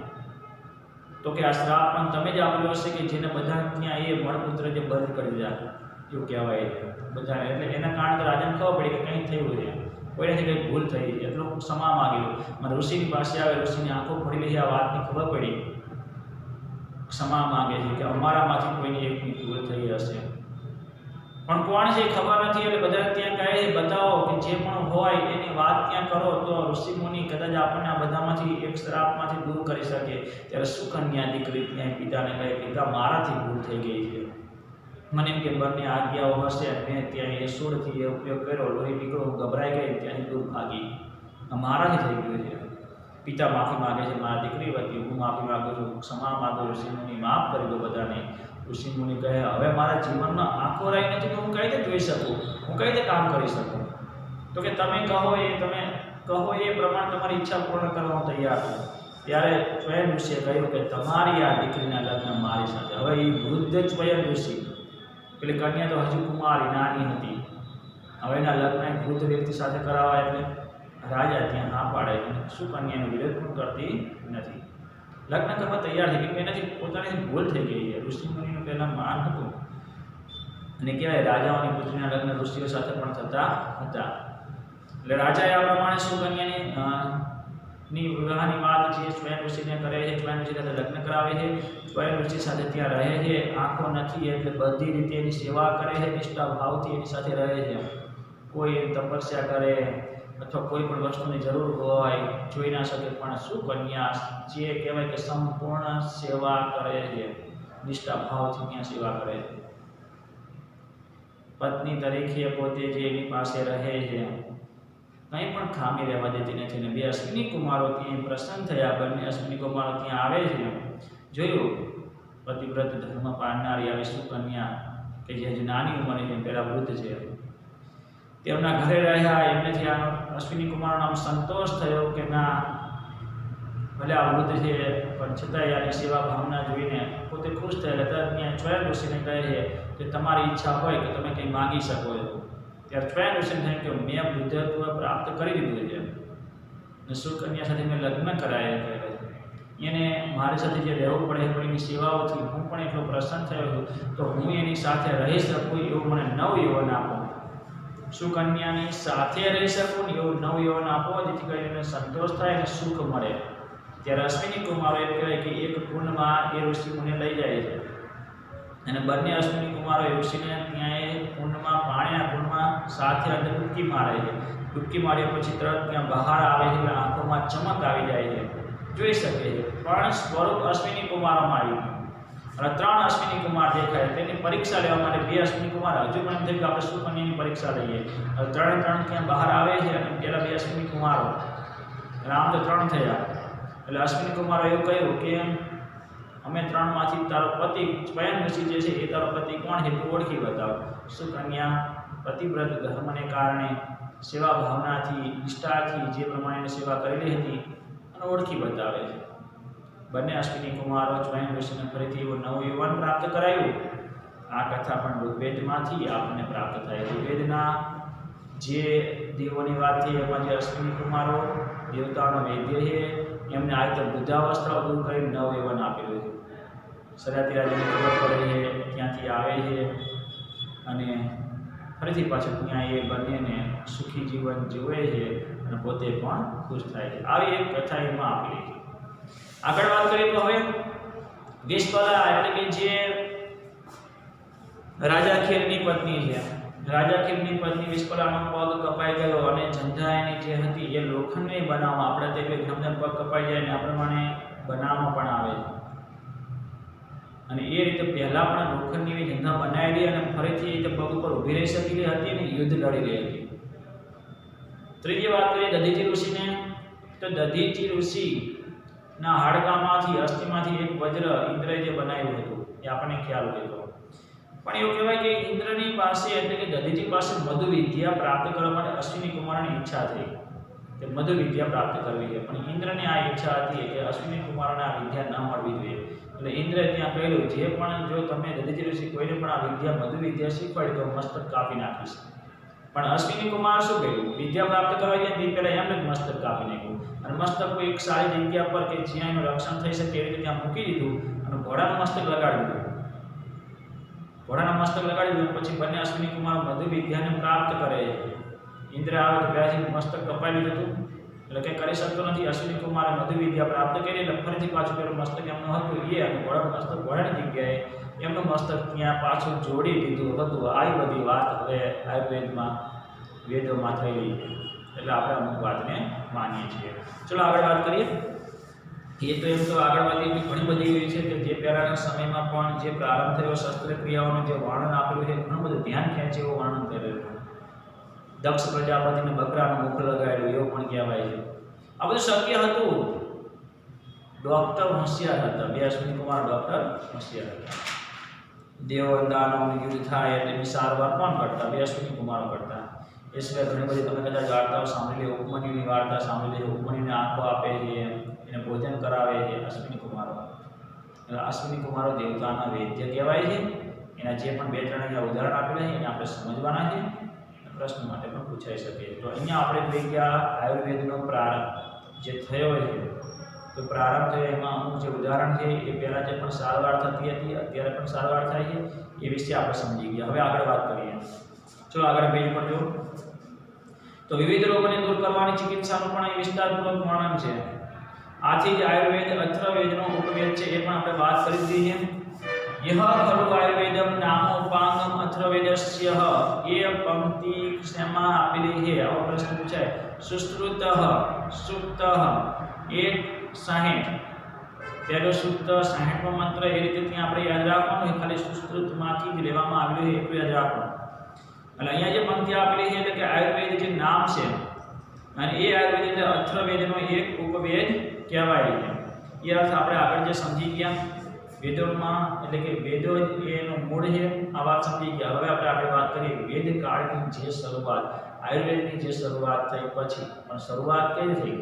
તો કે આ શ્રાપ પણ તમે જ આપેલો હશે કે જેને બધા ત્યાં એ મળપુત્ર જે બંધ કરી દીધા એવું કહેવાય બધાને. એટલે એના કારણે રાજાને ખબર પડી કે કંઈ થયું છે, કોઈનાથી કંઈ ભૂલ થઈ છે, એટલો ક્ષમા માગેલો. મને ઋષિની પાસે આવે, ઋષિની આંખો ફોડી લઈ, આ વાતની ખબર પડી, ક્ષમા માગે છે કે અમારામાંથી કોઈની એકની ભૂલ થઈ હશે. પણ કોણ છે ખબર નથી. એટલે બધા ત્યાં કહે છે બતાવો કે જે પણ હોય એની વાત ત્યાં કરો તો ઋષિ મુનિ કદાચ આપણને આ બધામાંથી એક શ્રાપમાંથી દૂર કરી શકે. ત્યારે સુકન્યા દીકરી ત્યાં પિતાને કહે, પિતા મારાથી ભૂલ થઈ ગઈ છે, મને એમ કે બંને આજ્ઞાઓ હશે, મેં ત્યાં એ સૂળથી એ ઉપયોગ કર્યો, લોહી નીકળો, ગભરાઈ ગઈ, ત્યાંથી દૂર ભાગી, મારાથી થઈ ગયું છે. પિતા માફી માગે છે મારા દીકરી વતી, હું માફી માગું છું, ક્ષમા માગું છું, ઋષિમુનિ માફ કરી દો બધાને. ઋષિમુનિ કહે હવે મારા જીવનમાં આંખો રહી નથી તો હું કઈ રીતે જોઈ શકું, હું કઈ રીતે કામ કરી શકું? તો કે તમે કહો એ પ્રમાણે તમારી ઈચ્છા પૂર્ણ કરવા હું તૈયાર છું. ત્યારે સ્વયં ઋષિએ કહ્યું કે તમારી આ દીકરીના લગ્ન મારી સાથે. હવે એ વૃદ્ધ સ્વયં ઋષિ, પેલી કન્યા તો હજુ કુમારી નાની હતી, હવે એના લગ્ન એક વૃદ્ધ વ્યક્તિ સાથે કરાવવા એટલે રાજા ત્યાં ના પાડે અને સુકન્યાનો વિરોધ પણ કરતી નથી. લગ્ન કરવા તૈયાર છે કે એનાથી પોતાની ભૂલ થઈ ગઈ છે. ઋષિમુનિનું પહેલાં માન હતું અને કહેવાય રાજાઓની પુત્રીના લગ્ન ઋષિઓ સાથે પણ થતા હતા. એટલે રાજાએ આ પ્રમાણે સુકન્યાની ની વિવાહની વાત છે સ્વયં ઋષિને કરે છે, સ્વયં ઋષિ સાથે લગ્ન કરાવે છે, સ્વયં ઋષિ સાથે ત્યાં રહે છે, આંખો નથી એટલે બધી રીતે એની સેવા કરે છે, નિષ્ઠા ભાવથી એની સાથે રહે છે, કોઈ તપસ્યા કરે અથવા કોઈ પણ વસ્તુની જરૂર હોય જોઈ ના શકે પણ સુકન્યા જે કહેવાય કે સંપૂર્ણ સેવા કરે છે, નિષ્ઠા ભાવથી ત્યાં સેવા કરે છે, પત્ની તરીકે પોતે જે એની પાસે રહે છે, કંઈ પણ ખામી રહેવા દેતી નથી. અને બે અશ્વિની કુમારો ત્યાં પ્રસન્ન થયા, બંને અશ્વિની કુમારો ત્યાં આવે છે, જોયું પતિવ્રત ધર્મ પાળનારી આવી સુકન્યા કે જે નાની ઉંમરે છે, પહેલા વૃદ્ધ છે, તેમના ઘરે રહ્યા. એમનેથી આ અશ્વિની કુમારનો નામ સંતોષ થયો કે ના ભલે આ વૃદ્ધ છે પણ છતાંય આની સેવા ભાવના જોઈને પોતે ખુશ થયેલા. તરત ત્યાં સ્વયં ઋષિને કહે છે કે તમારી ઈચ્છા હોય કે તમે કંઈ માગી શકો છો. ત્યારે સ્વયં ઋષિને થાય કે મેં વૃદ્ધત્વ પ્રાપ્ત કરી દીધું છે અને સુકન્યા સાથે મેં લગ્ન કરાયા છે, એને મારી સાથે જે રહેવું પડે પણ એની સેવાઓથી હું પણ એટલો પ્રસન્ન થયો છું, તો હું એની સાથે રહી શકું એવું મને નવયૌવન આપો, સુકન્યાની સાથે રહી શકું ને એવું નવયૌવન આપો જેથી કરીને સંતોષ થાય અને સુખ મળે. ત્યારે અશ્વિની કુમારો એમ કહેવાય કે એક કુંડમાં એ ઋષિમુનિને લઈ જાય છે અને બંને અશ્વિની કુમારો એ ઋષિને ત્યાં એ કુંડમાં પાણીના કુંડમાં સાથે અંદર ડૂબકી મારે છે. ડૂબકી માર્યા પછી તરત ત્યાં બહાર આવે છે, આંખોમાં ચમક આવી જાય છે, જોઈ શકે છે, પણ સ્વરૂપ અશ્વિની કુમારોમાં આવ્યું અને 3 અશ્વિની કુમાર દેખાય. તેની પરીક્ષા લેવા માટે 2 અશ્વિની કુમાર હજુ પણ એમ થયું કે આપણે સુકન્યાની પરીક્ષા લઈએ. હવે 3 ત્યાં બહાર આવે છે અને પેલા 2 અશ્વિની કુમારો, આમ તો 3 થયા. એટલે અશ્વિની કુમારો એવું કહ્યું કે અમે 3 માંથી તારો પતિ સ્વયં ઋષિ જે છે એ તારો પતિ કોણ છે તું ઓળખી બતાવ. સુકન્યા પતિવ્રત ધર્મને કારણે સેવા ભાવનાથી નિષ્ઠાથી જે પ્રમાણે સેવા કરેલી હતી અને ઓળખી બતાવે છે. બંને અશ્વિની કુમારો સ્વયં ઋષિને ફરીથી એવું નવું યુવાન પ્રાપ્ત કરાયું. આ કથા પણ ઋગ્વેદમાંથી આપણને પ્રાપ્ત થાય. ઋગ્વેદના જે દેવોની વાત થઈ એમાં જે અશ્વિની કુમારો દેવતાઓનો વૈદ્ય છે એમને આ રીતે વૃદ્ધાવસ્થાઓ દૂર કરીને નવયૌવન આપેલું છે. સરાતી રાજાને ખબર પડે છે, ત્યાંથી આવે છે અને ફરીથી પાછું ત્યાં એ બંનેને સુખી જીવન જીવે છે અને પોતે પણ ખુશ થાય છે. આવી એક કથા એમાં આપેલી છે. આગળ વાત કરીએ તો હવે વિશ્વલા એટલે કે જે રાજા ખીરની પત્ની છે, રાજા ખીરની પત્ની વિશ્વલાનો પગ કપાઈ ગયો અને ઝંઝા એની જે હતી એ લોખંડની બનાવવામાં, આપણે તે ગમે પગ કપાઈ જાય ને આ પ્રમાણે બનાવવામાં પણ આવે છે અને એ રીતે પહેલા પણ લોખંડની ઝંઝા બનાવેલી અને ફરીથી એ પગ ઉપર ઊભી રહી શકેલી હતી અને યુદ્ધ લડી રહી હતી. ત્રીજી વાત કરીએ દધીચી ઋષિને, તો દધીચી ઋષિ ના હાડકામાંથી અસ્થિમાંથી એક વજ્ર ઇન્દ્રએ જે બનાવ્યું હતું એ આપણને ખ્યાલ હતો. પણ એવું કહેવાય કે ઇન્દ્રની પાસે એટલે કે દધીચી પાસે મધુ વિદ્યા પ્રાપ્ત કરવા માટે અશ્વિની કુમારની ઈચ્છા થઈ કે મધુ વિદ્યા પ્રાપ્ત કરવી છે, પણ ઇન્દ્રની આ ઈચ્છા હતી કે અશ્વિની કુમારોને આ વિદ્યા ન મળવી જોઈએ. એટલે ઇન્દ્રે ત્યાં કહ્યું જે પણ જો તમે દધીચી ઋષિ કોઈને પણ આ વિદ્યા મધુ વિદ્યા શીખવાડી તો મસ્તક કાપી નાખીશ. પણ અશ્વિની કુમાર શું કહ્યું, વિદ્યા પ્રાપ્ત કરવા જાય તે પહેલા એમને જ મસ્તક કાપી નાખ્યું અને મસ્તક કોઈ એક સારી જગ્યા પર કે જ્યાં એનું રક્ષણ થઈ શકે એ રીતે ત્યાં મૂકી દીધું અને ઘોડાનું મસ્તક લગાડી દીધું. ઘોડાના મસ્તક લગાડી દીધું પછી બંને અશ્વિની કુમાર મધુ વિદ્યાને પ્રાપ્ત કરે. ઇન્દ્ર આવે તો પહેલાથી મસ્તક કપાઈ લીધું હતું એટલે કંઈ કરી શકતો નથી. અશ્વિની કુમારે મધુ વિદ્યા પ્રાપ્ત કરી એટલે ફરીથી પાછું પેલું મસ્તક એમનું હતું એ અને ઘોડાનું મસ્તક ઘોડાની જગ્યાએ એમનું મસ્તક ત્યાં પાછું જોડી દીધું હતું. આવી બધી વાત હવે આયુર્વેદમાં વેદોમાં થયેલી છે એટલે આપણે અમુક વાતને માનીએ છીએ. ચલો આગળ વાત કરીએ. એ તો એમ તો આગળ વાત એવી ઘણી બધી એવી છે કે જે પહેલાંના સમયમાં પણ જે પ્રારંભ થયો શસ્ત્રક્રિયાઓનું જે વર્ણન આપેલું છે ઘણું બધું ધ્યાન ખેંચે એવું વર્ણન કરેલું. દક્ષ પ્રજાપતિને બકરાનું મુખ લગાવેલું એવું પણ કહેવાય છે. આ બધું શક્ય હતું. ડૉક્ટર હોશિયાર હતા, 2 અશ્વિની કુમાર ડૉક્ટર હોશિયાર હતા. દેવો દાનવનું યુદ્ધ થાય એટલે સારવાર કોણ કરતા, 2 અશ્વિની કુમારો કરતા. એ સિવાય ઘણી બધી તમે કદાચ વાર્તાઓ સાંભળેલી, ઉપમન્યુની વાર્તા સાંભળેલી. ઉપમન્યુને આંખો આપે છે, એને ભોજન કરાવે છે અશ્વિની કુમારો. એટલે અશ્વિની કુમારો દેવતાના વૈદ્ય કહેવાય છે. એના જે પણ 2-3 અહીંયા ઉદાહરણ આપેલા છે એને આપણે સમજવાના છે, પ્રશ્ન માટે પણ પૂછાઈ શકે. તો અહીંયા આપણે જોઈ ગયા આયુર્વેદનો પ્રારંભ જે થયો છે, તો પ્રારંભ થયો એમાં અમુક જે ઉદાહરણ છે એ પહેલાં જે પણ સારવાર થતી હતી અત્યારે પણ સારવાર થાય છે એ વિશે આપણે સમજી ગયા. હવે આગળ વાત કરીએ. ચલો આગળ પેજ પર જો. તો વિવિધ રોગોને દૂર કરવાની ચિકિત્સાનું પણ વિસ્તારપૂર્વક વર્ણન છે. આથી જ આયુર્વેદ અથર્વવેદનો ઉપવેદ છે એ પણ આપણે વાત કરી દીધી છે. यह खलु आयुर्वेदम नामोपांगम अथर्ववेदस्य ये पंक्ति क्षमा આપેલી છે. આવો પ્રશ્ન પૂછાય. સુશ્રુતઃ સુક્તઃ 1:60 પહેલો સૂક્ત 60મો મંત્ર એ રીતે ત્યાં આપણે યાદ રાખવાનું. ખાલી સુશ્રુતમાંથી જ લેવામાં આવેલું છે એટલું યાદ રાખવાનું. એટલે અહીંયા જે પંક્તિ આપેલી છે એટલે કે આયુર્વેદ જે નામ છે અને એ આયુર્વેદ એટલે અથર્વવેદનો એક ઉપવેદ કહેવાય છે. એ અર્થ આપણે આગળ જે સમજી ગયા. વેદોમાં એટલે કે વેદો એનું મૂળ છે આ વાત સમજી ગયા. હવે આપણે આગળ વાત કરીએ વેદ કાળની જે શરૂઆત આયુર્વેદની જે શરૂઆત થઈ પછી પણ શરૂઆત કઈ થઈ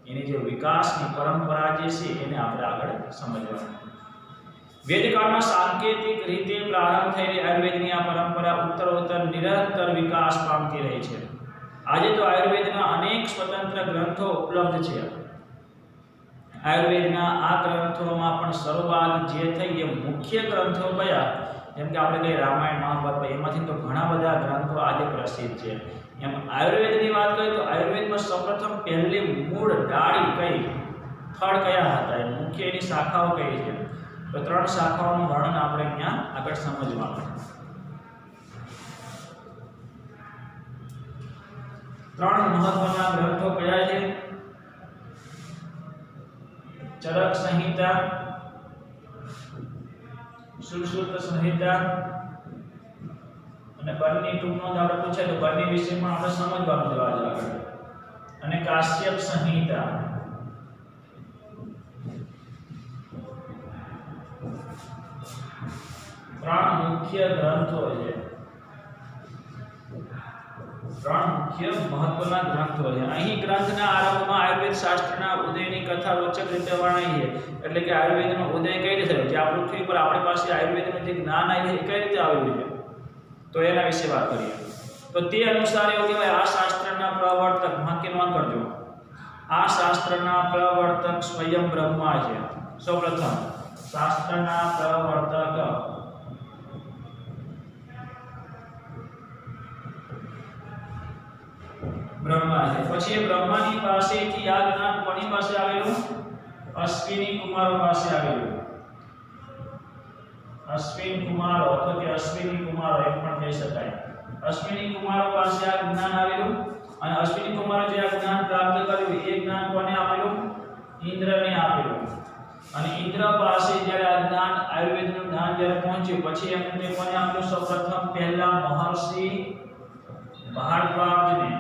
એની જે વિકાસની પરંપરા જે છે એને આપણે આગળ સમજવાનું. વેદકાળમાં સાંકેતિક રીતે પ્રારંભ થયેલી આયુર્વેદની આ પરંપરા ઉત્તરોત્તર નિરંતર વિકાસ પામતી રહી છે. આજે તો આયુર્વેદના અનેક સ્વતંત્ર ગ્રંથો ઉપલબ્ધ છે. આયુર્વેદના આ ગ્રંથોમાં પણ શરૂઆત જે થઈ એ મુખ્ય ગ્રંથો કયા જેમ કે આપણે કહીએ રામાયણ મહાભારત એમાંથી તો ઘણા બધા ગ્રંથો આજે પ્રસિદ્ધ છે. એમ આયુર્વેદની વાત કરીએ તો આયુર્વેદમાં સૌપ્રથમ પહેલી મૂળ ડાળી કઈ થડ કયા હતા એ મુખ્ય એની શાખાઓ કઈ છે તો 3 શાખાઓનું વર્ણન આપણે અહીંયા આગળ સમજવાનું. 3 મહત્વના ગ્રંથો કયા છે? चरक संहिता, सुश्रुत संहिता અને બરની ટૂંકનો આપણે પૂછે તો બરની વિશે પણ આપણે સમજવાનું છે આજે આગળ. અને કાશ્યપ સંહિતા. ત્રણ મુખ્ય ગ્રંથો છે. 3 મુખ્ય મહત્વના ગ્રંથો છે. અહીં ગ્રંથના આરંભમાં આયુર્વેદ શાસ્ત્રના ઉદયની કથા રોચક રીતે વર્ણવી છે. એટલે કે આયુર્વેદનો ઉદય કઈ રીતે થયો? જે આ પૃથ્વી પર આપણી પાસે આયુર્વેદનું જે જ્ઞાન આવ્યું છે એ કઈ રીતે આવેલું છે તો એના વિશે વાત કરીએ. તો તે અનુસાર એવું કહેવાય આ શાસ્ત્રના પ્રવર્તક વાક્ય નોંધ કરજો. આ શાસ્ત્રના પ્રવર્તક સ્વયં બ્રહ્મા છે. સૌપ્રથમ શાસ્ત્રના પ્રવર્તક બ્રહ્મા છે. પછી એ બ્રહ્માની પાસેથી આ જ્ઞાન કોની પાસે આવેલું? અશ્વિની કુમારો પાસે આવેલું. અશ્વિન કુમારો અથવા કે અશ્વિની કુમારો એમ પણ કહી શકાય. અશ્વિની કુમારો પાસે આ જ્ઞાન આવેલું અને અશ્વિની કુમારો જે આ જ્ઞાન પ્રાપ્ત કર્યું એ જ્ઞાન કોને આપેલું? ઇન્દ્રને આપેલું. અને ઇન્દ્ર પાસે જ્યારે આ જ્ઞાન આયુર્વેદનું જ્ઞાન જ્યારે પહોંચ્યું પછી એમને કોને આપેલું? સૌપ્રથમ પહેલા મહર્ષિ ભારદ્વાજને.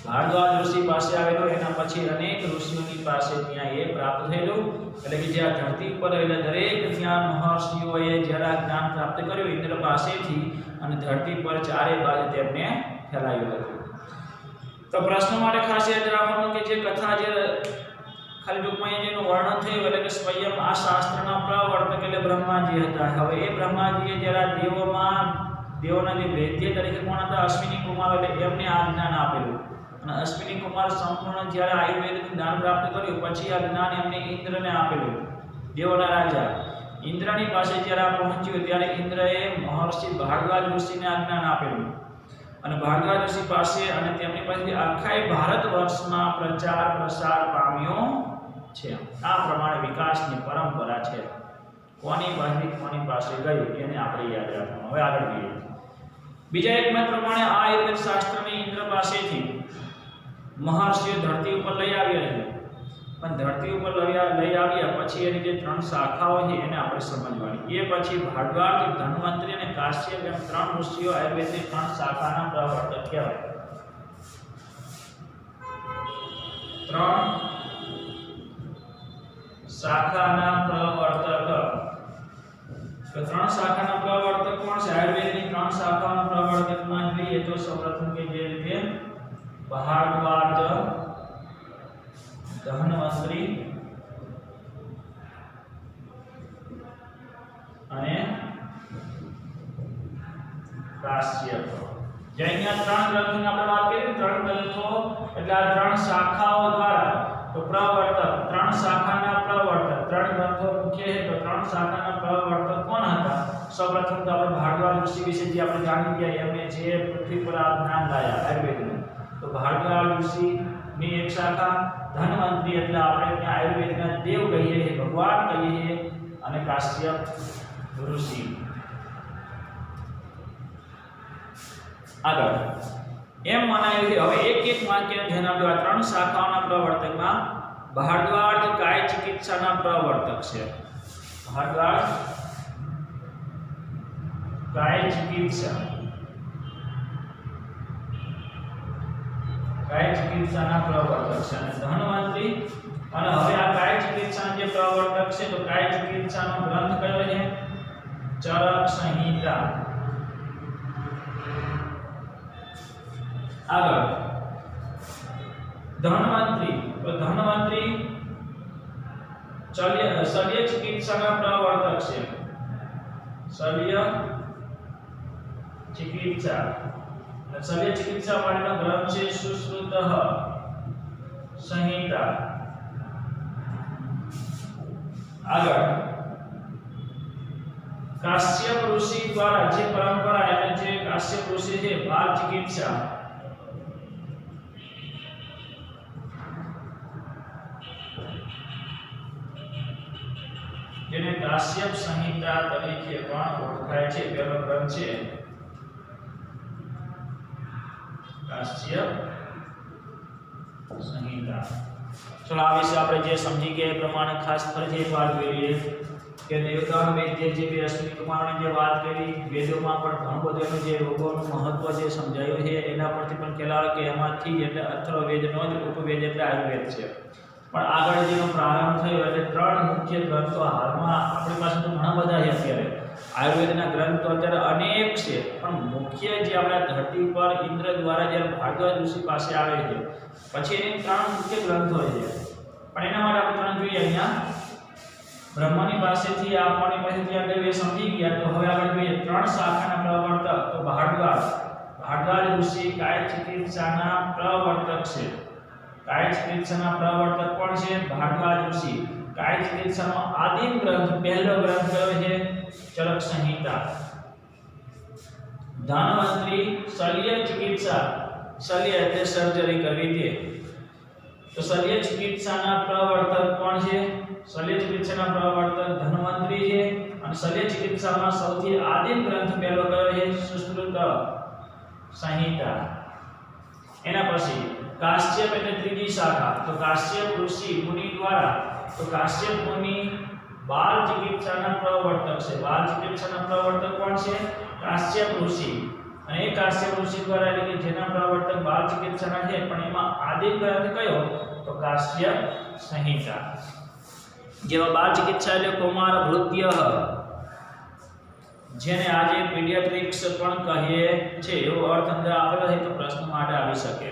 ભારદ્વાજ ઋષિ પાસે આવેલો. એના પછી અનેક ઋષિઓની પાસે ત્યાં એ પ્રાપ્ત થયેલું. એટલે કે જે આ ધરતી ઉપર એટલે દરેક ત્યાં મહર્ષિઓએ જ્યારે આ જ્ઞાન પ્રાપ્ત કર્યું ઇન્દ્ર પાસેથી અને ધરતી પર ચારે બાજુ તેમને ફેલાયું હતું. તો પ્રશ્ન માટે ખાસ યાદ રાખવાનું કે જે કથા જે ખાલી ટૂંકમાં જેનું વર્ણન થયું એટલે કે સ્વયં આ શાસ્ત્રના પ્રવર્તક એટલે બ્રહ્માજી હતા. હવે એ બ્રહ્માજીએ જ્યારે દેવોના જે વૈદ્ય તરીકે કોણ હતા? અશ્વિની કુમાર. એટલે એમને આ જ્ઞાન આપેલું અને અશ્વિની કુમાર સંપૂર્ણ જ્યારે આયુર્વેદનું જ્ઞાન પ્રાપ્ત કર્યું પછી આ જ્ઞાન એમને ઇન્દ્રને આપેલું. દેવોના રાજા ઇન્દ્રની પાસે જ્યારે આ પહોંચ્યું ત્યારે ઇન્દ્રએ મહર્ષિ ભારદ્વાજ ઋષિને આ જ્ઞાન આપેલું અને ભારદ્વાજ ઋષિ પાસે અને તેમની પાસેથી આખા ભારત વર્ષમાં પ્રચાર પ્રસાર પામ્યો છે. આ પ્રમાણે વિકાસની પરંપરા છે. કોની પાસે ગયું એને આપણે યાદ રાખવાનું. હવે આગળ જોઈએ. બીજા એક મત પ્રમાણે આ આયુર્વેદ શાસ્ત્રને ઇન્દ્ર પાસેથી મહર્ષિઓ ધરતી ઉપર લઈ આવ્યા છે. પણ ધરતી ઉપર લઈ આવ્યા પછી એની જે 3 શાખાઓ છે એને આપણે સમજવાની. એ પછી ભારદ્વાજ, ધન્વંતરી અને કાશ્યપ એમ 3 ઋષિઓ આયુર્વેદની 3 શાખાના પ્રવર્તક કહેવાય. 3 શાખાના પ્રવર્તક. તો 3 શાખાના પ્રવર્તક કોણ છે? આયુર્વેદની 3 શાખાના પ્રવર્તકમાં જોઈએ તો સૌપ્રથમ કે જે રીતે ભારદ્વાજ, ધન્વંતરી અને કાશ્યપ. જે અહીંયા 3 ગ્રંથોની આપણે વાત કરીએ 3 ગ્રંથો એટલે આ 3 શાખાઓ દ્વારા તો પ્રવર્તક ત્રણ શાખાના પ્રવર્તક ત્રણ ગ્રંથો મુખ્ય છે તો ત્રણ શાખાના પ્રવર્તક કોણ હતા? સૌપ્રથમ તો આપણે ભારદ્વાજ ઋષિ વિશે જે આપણે જાણી ગયા એમને જે પૃથ્વી પર આ જ્ઞાન લાયા આયુર્વેદનું, તો ભારદ્વાજ ઋષિ ની એક શાખા, ધન્વંતરી એટલે આપણે ત્યાં આયુર્વેદના દેવ કહીએ છીએ, ભગવાન કહીએ છીએ, અને કાશ્યપ ઋષિ. આગળ એમ મનાયું કે હવે એક એક વાક્ય ધ્યાન આપજો. આ ત્રણ શાખાઓના પ્રવર્તકમાં ભારદ્વાજ કાય ચિકિત્સાના પ્રવર્તક છે. ભારદ્વાજ કાય ચિકિત્સાના પ્રવર્તક છે. અને ધન્વંતરી અને હવે આ કાય ચિકિત્સાના જે પ્રવર્તક છે તો કાય ચિકિત્સાનો ગ્રંથ કયો છે? ચરક સંહિતા. આગળ ધન્વંતરી, તો ધન્વંતરી શલ્ય ચિકિત્સાના પ્રવર્તક છે. શલ્ય ચિકિત્સા, શલ્ય ચિકિત્સા માટેનો ગ્રંથ છે સુશ્રુતઃ સંહિતા. આગળ કાશ્યપ ઋષિ દ્વારા જે પરંપરા એટલે જે કાશ્યપ ઋષિ છે બાલ ચિકિત્સા, જેને કાશ્યપ સંહિતા તરીકે પણ ઓળખાય છે. પહેલો ગ્રંથ છે કાશ્યપ સંહિતા. ચલો આ વિશે આપણે જે સમજી ગયા એ પ્રમાણે ખાસ ફરીથી એક વાર જોઈએ કે દેવતાનો વૈદ્ય જે બે અશ્વિની કુમારની જે વાત કરી, વેદોમાં પણ ઘણું બધું એનું જે રોગોનું મહત્વ જે સમજાયું છે એના પરથી પણ ખ્યાલ આવે કે એમાંથી એટલે અથર્વવેદનો જ ઉપવેદ એટલે આયુર્વેદ છે. પણ આગળ જેનો પ્રારંભ થયો એટલે ત્રણ મુખ્ય ગ્રંથો હાલમાં આપણી પાસે તો ઘણા બધા છે. અત્યારે આયુર્વેદના ગ્રંથો અત્યારે અનેક છે, પણ મુખ્ય જે આપણા ધરતી પર ઇન્દ્ર દ્વારા જ્યારે ભારદ્વાજ ઋષિ પાસે આવે છે પછી એની ત્રણ મુખ્ય ગ્રંથો છે. પણ એના માટે આપણે ત્રણ જોઈએ. અહીંયા બ્રહ્મની પાસેથી આપવાની પાસેથી આગળ એ સમજી ગયા, તો હવે આગળ જોઈએ ત્રણ શાખાના પ્રવર્તક. તો ભારદ્વાજ ઋષિ કાય ચિકિત્સાના પ્રવર્તક છે. કાય ચિકિત્સાના પ્રવર્તક કોણ છે? ભારદ્વાજ ઋષિ. કાય ચિકિત્સાનો આદિમ ગ્રંથ પહેલો ગ્રંથ કયો છે? ચરક સંહિતા. ધન્વંતરી શલ્ય ચિકિત્સા, શલ્ય એટલે સર્જરી કરવી તે, તો શલ્ય ચિકિત્સાના પ્રવર્તક કોણ છે? શલ્ય ચિકિત્સાના પ્રવર્તક ધન્વંતરી છે. અને શલ્ય ચિકિત્સામાં સૌથી આદિમ ગ્રંથ પહેલો કયો છે? સુશ્રુત સંહિતા. એના પછી કાશ્યપ એટલે ત્રીજી શાખા, તો કાશ્યપ ઋષિ મુનિ દ્વારા, તો કાશ્યપ મુનિ બાલ ચિકિત્સાના પ્રવર્તક છે. બાલ ચિકિત્સાના પ્રવર્તક કોણ છે? કાશ્યપ ઋષિ. અને એ કાશ્યપ ઋષિ દ્વારા એટલે કે જેના પ્રવર્તક બાલ ચિકિત્સાના છે, પણ એમાં આદિમ ગ્રંથ કયો? તો કાશ્યપ સંહિતા. જેવા બાલ ચિકિત્સા એટલે કૌમાર ભૃત્ય, જેને આજે પીડિયાટ્રિક્સ પણ કહીએ છે એવો અર્થ અંદર આપેલો છે, તો પ્રશ્ન માટે આવી શકે.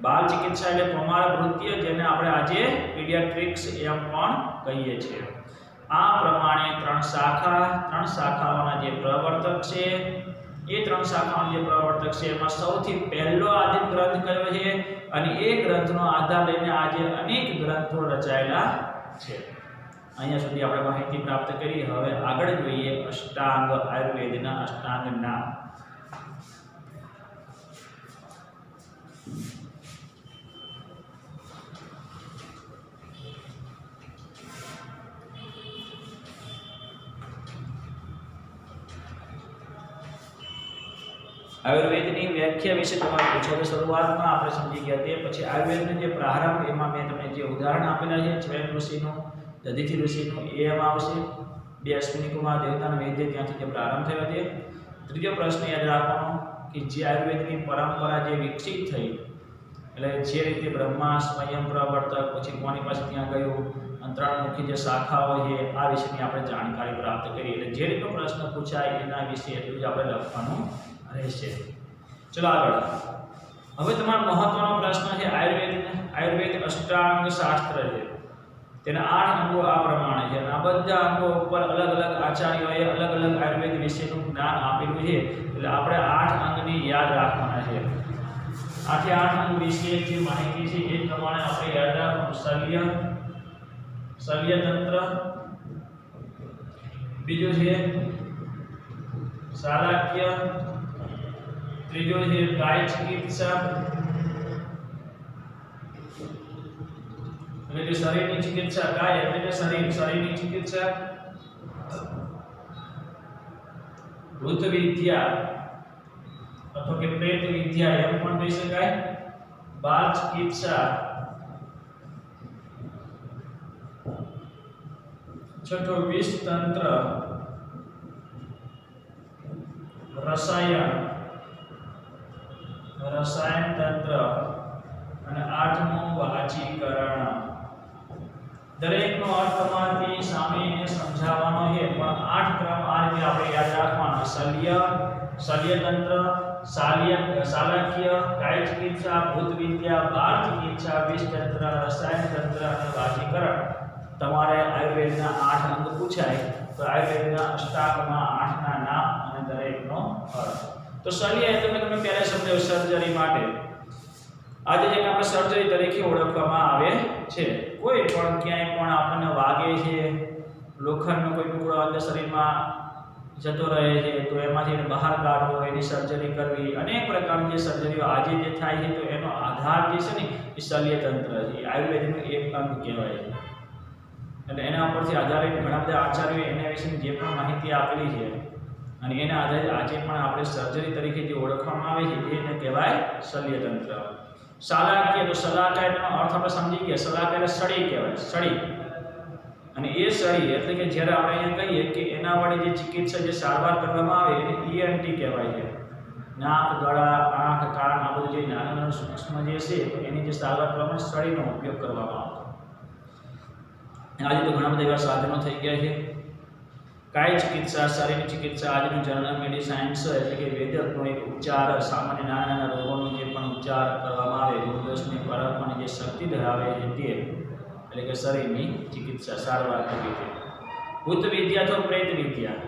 બાલ ચિકિત્સા એટલે કૌમાર ભૃત્ય, જેને આપણે આજે પીડિયાટ્રિક્સ એમ પણ કહીએ છીએ. આ પ્રમાણે ત્રણ શાખાઓના જે પ્રવર્તક છે, એ ત્રણ શાખાઓના જે પ્રવર્તક છે એમાં સૌથી પહેલો આદિમ ગ્રંથ કયો છે? અને એ ગ્રંથનો આધાર લઈને આજે અનેક ગ્રંથો રચાયેલા છે. અહીંયા સુધી આપણે માહિતી પ્રાપ્ત કરી. હવે આગળ જોઈએ અષ્ટાંગ, આયુર્વેદના અષ્ટાંગ નામ. આયુર્વેદની વ્યાખ્યા વિશે તમારે પૂછો તો શરૂઆતમાં આપણે સમજી ગયા તે પછી આયુર્વેદનો જે પ્રારંભ એમાં મેં તમને જે ઉદાહરણ આપેલા છે સ્વયં ઋષિનું, દધીચી ઋષિનું, એ એમાં આવશે. બે અશ્વિની કુમાર દેવતાના વૈદ્ય ત્યાંથી જે પ્રારંભ થયો તે. ત્રીજો પ્રશ્ન યાદ રાખવાનો કે જે આયુર્વેદની પરંપરા જે વિકસિત થઈ, એટલે જે રીતે બ્રહ્મા સ્વયં પ્રવર્તક, પછી કોની પાસે ત્યાં ગયું, અને ત્રણ મુખ્ય જે શાખાઓ છે આ વિશેની આપણે જાણકારી પ્રાપ્ત કરી. એટલે જે રીતનો પ્રશ્ન પૂછાય એના વિશે એટલું જ આપણે લખવાનું રહેશે. ચલો આગળ. હવે તમારો મહત્વનો પ્રશ્ન છે આયુર્વેદ અષ્ટાંગ શાસ્ત્ર છે. તેના 8 અંગો આ પ્રમાણે છે. આ બધા અંગો ઉપર અલગ અલગ આચાર્યોએ અલગ અલગ આયુર્વેદ વિશેનું જ્ઞાન આપેલું છે. એટલે આપણે 8 અંગની યાદ રાખવાના છે. આઠે 8 અંગ વિશે જે માહિતી છે એ પ્રમાણે આપણે યાદ રાખવાનું શલ્ય તંત્ર, બીજો છે શાલાક્ય, ત્રીજો છે કાય ચિકિત્સા એટલે કે શરીરની ચિકિત્સા, કાય એટલે કે શરીરની ચિકિત્સા, ભૂત વિદ્યા અથવા કે પ્રેત વિદ્યા એમ પણ કહી શકાય, બાળ ચિકિત્સા, છઠ્ઠો વિષ તંત્ર, રસાયણ તંત્ર અને આઠમું વાચીકરણ. દરેકનો અર્થ તમારાથી સામે સમજાવવાનો છે, પણ 8 ક્રમ આ રીતે આપણે યાદ રાખવાનો. શલ્યતંત્ર, શાલાક્ય, કાય ચિકિત્સા, ભૂત વિદ્યા, બાળ ચિકિત્સા, વિષતંત્ર, રસાયણ તંત્ર અને વાચીકરણ. તમારે આયુર્વેદના 8 અંગ પૂછાય તો આયુર્વેદના અષ્ટાંગમાં 8 ના નામ અને દરેકનો અર્થ. તો શલ્ય એટલે મેં તમને પહેલા સમજાવ્યું સર્જરી માટે. આજે જેને આપણે સર્જરી તરીકે ઓળખવામાં આવે છે. કોઈ પણ ક્યાંય પણ આપણને વાગે છે, લોખંડનો કોઈ ટુકડો અંદર શરીરમાં જતો રહે છે તો એમાંથી એને બહાર કાઢવો, એની સર્જરી કરવી, અનેક પ્રકારની જે સર્જરીઓ આજે જે થાય છે તો એનો આધાર જે છે ને એ શલ્યતંત્ર છે. આયુર્વેદનું એક અંગ કહેવાય છે. એટલે એના ઉપરથી આધારિત ઘણા બધા આચાર્યોએ એના વિશેની જે પણ માહિતી આપેલી છે અને એના આધારે આજે પણ આપણે સર્જરી તરીકે જે ઓળખવામાં આવે છે એને કહેવાય શલ્યતંત્ર. શાલાક્ય, તો શાલાક્યનો અર્થ આપણે સમજી ગયા. શાલાક્ય એટલે સળી કહેવાય, સળી. અને એ સળી એટલે કે જ્યારે આપણે અહીંયા કહીએ કે એના વડે જે ચિકિત્સા જે સારવાર કરવામાં આવે એને ENT કહેવાય છે. નાક, ગળા, આંખ, કાન આ બધું જે નાના સૂક્ષ્મ જે છે તો એની જે સારવાર કરવામાં સળીનો ઉપયોગ કરવામાં આવતો. આજે તો ઘણા બધા એવા સાધનો થઈ ગયા છે. કાય ચિકિત્સા, શરીરની ચિકિત્સા આજનું જનરલ મેડિસાઇન્સ એટલે કે વૈદ્યકનો એક ઉપચાર, સામાન્ય નાના રોગોનો જે પણ ઉપચાર કરવામાં આવે, રોગદોષને પરખવાની જે શક્તિ ધરાવે છે તે એટલે કે શરીરની ચિકિત્સા સારવાર કરી છે. ભૂત વિદ્યા તો પ્રેત વિદ્યા,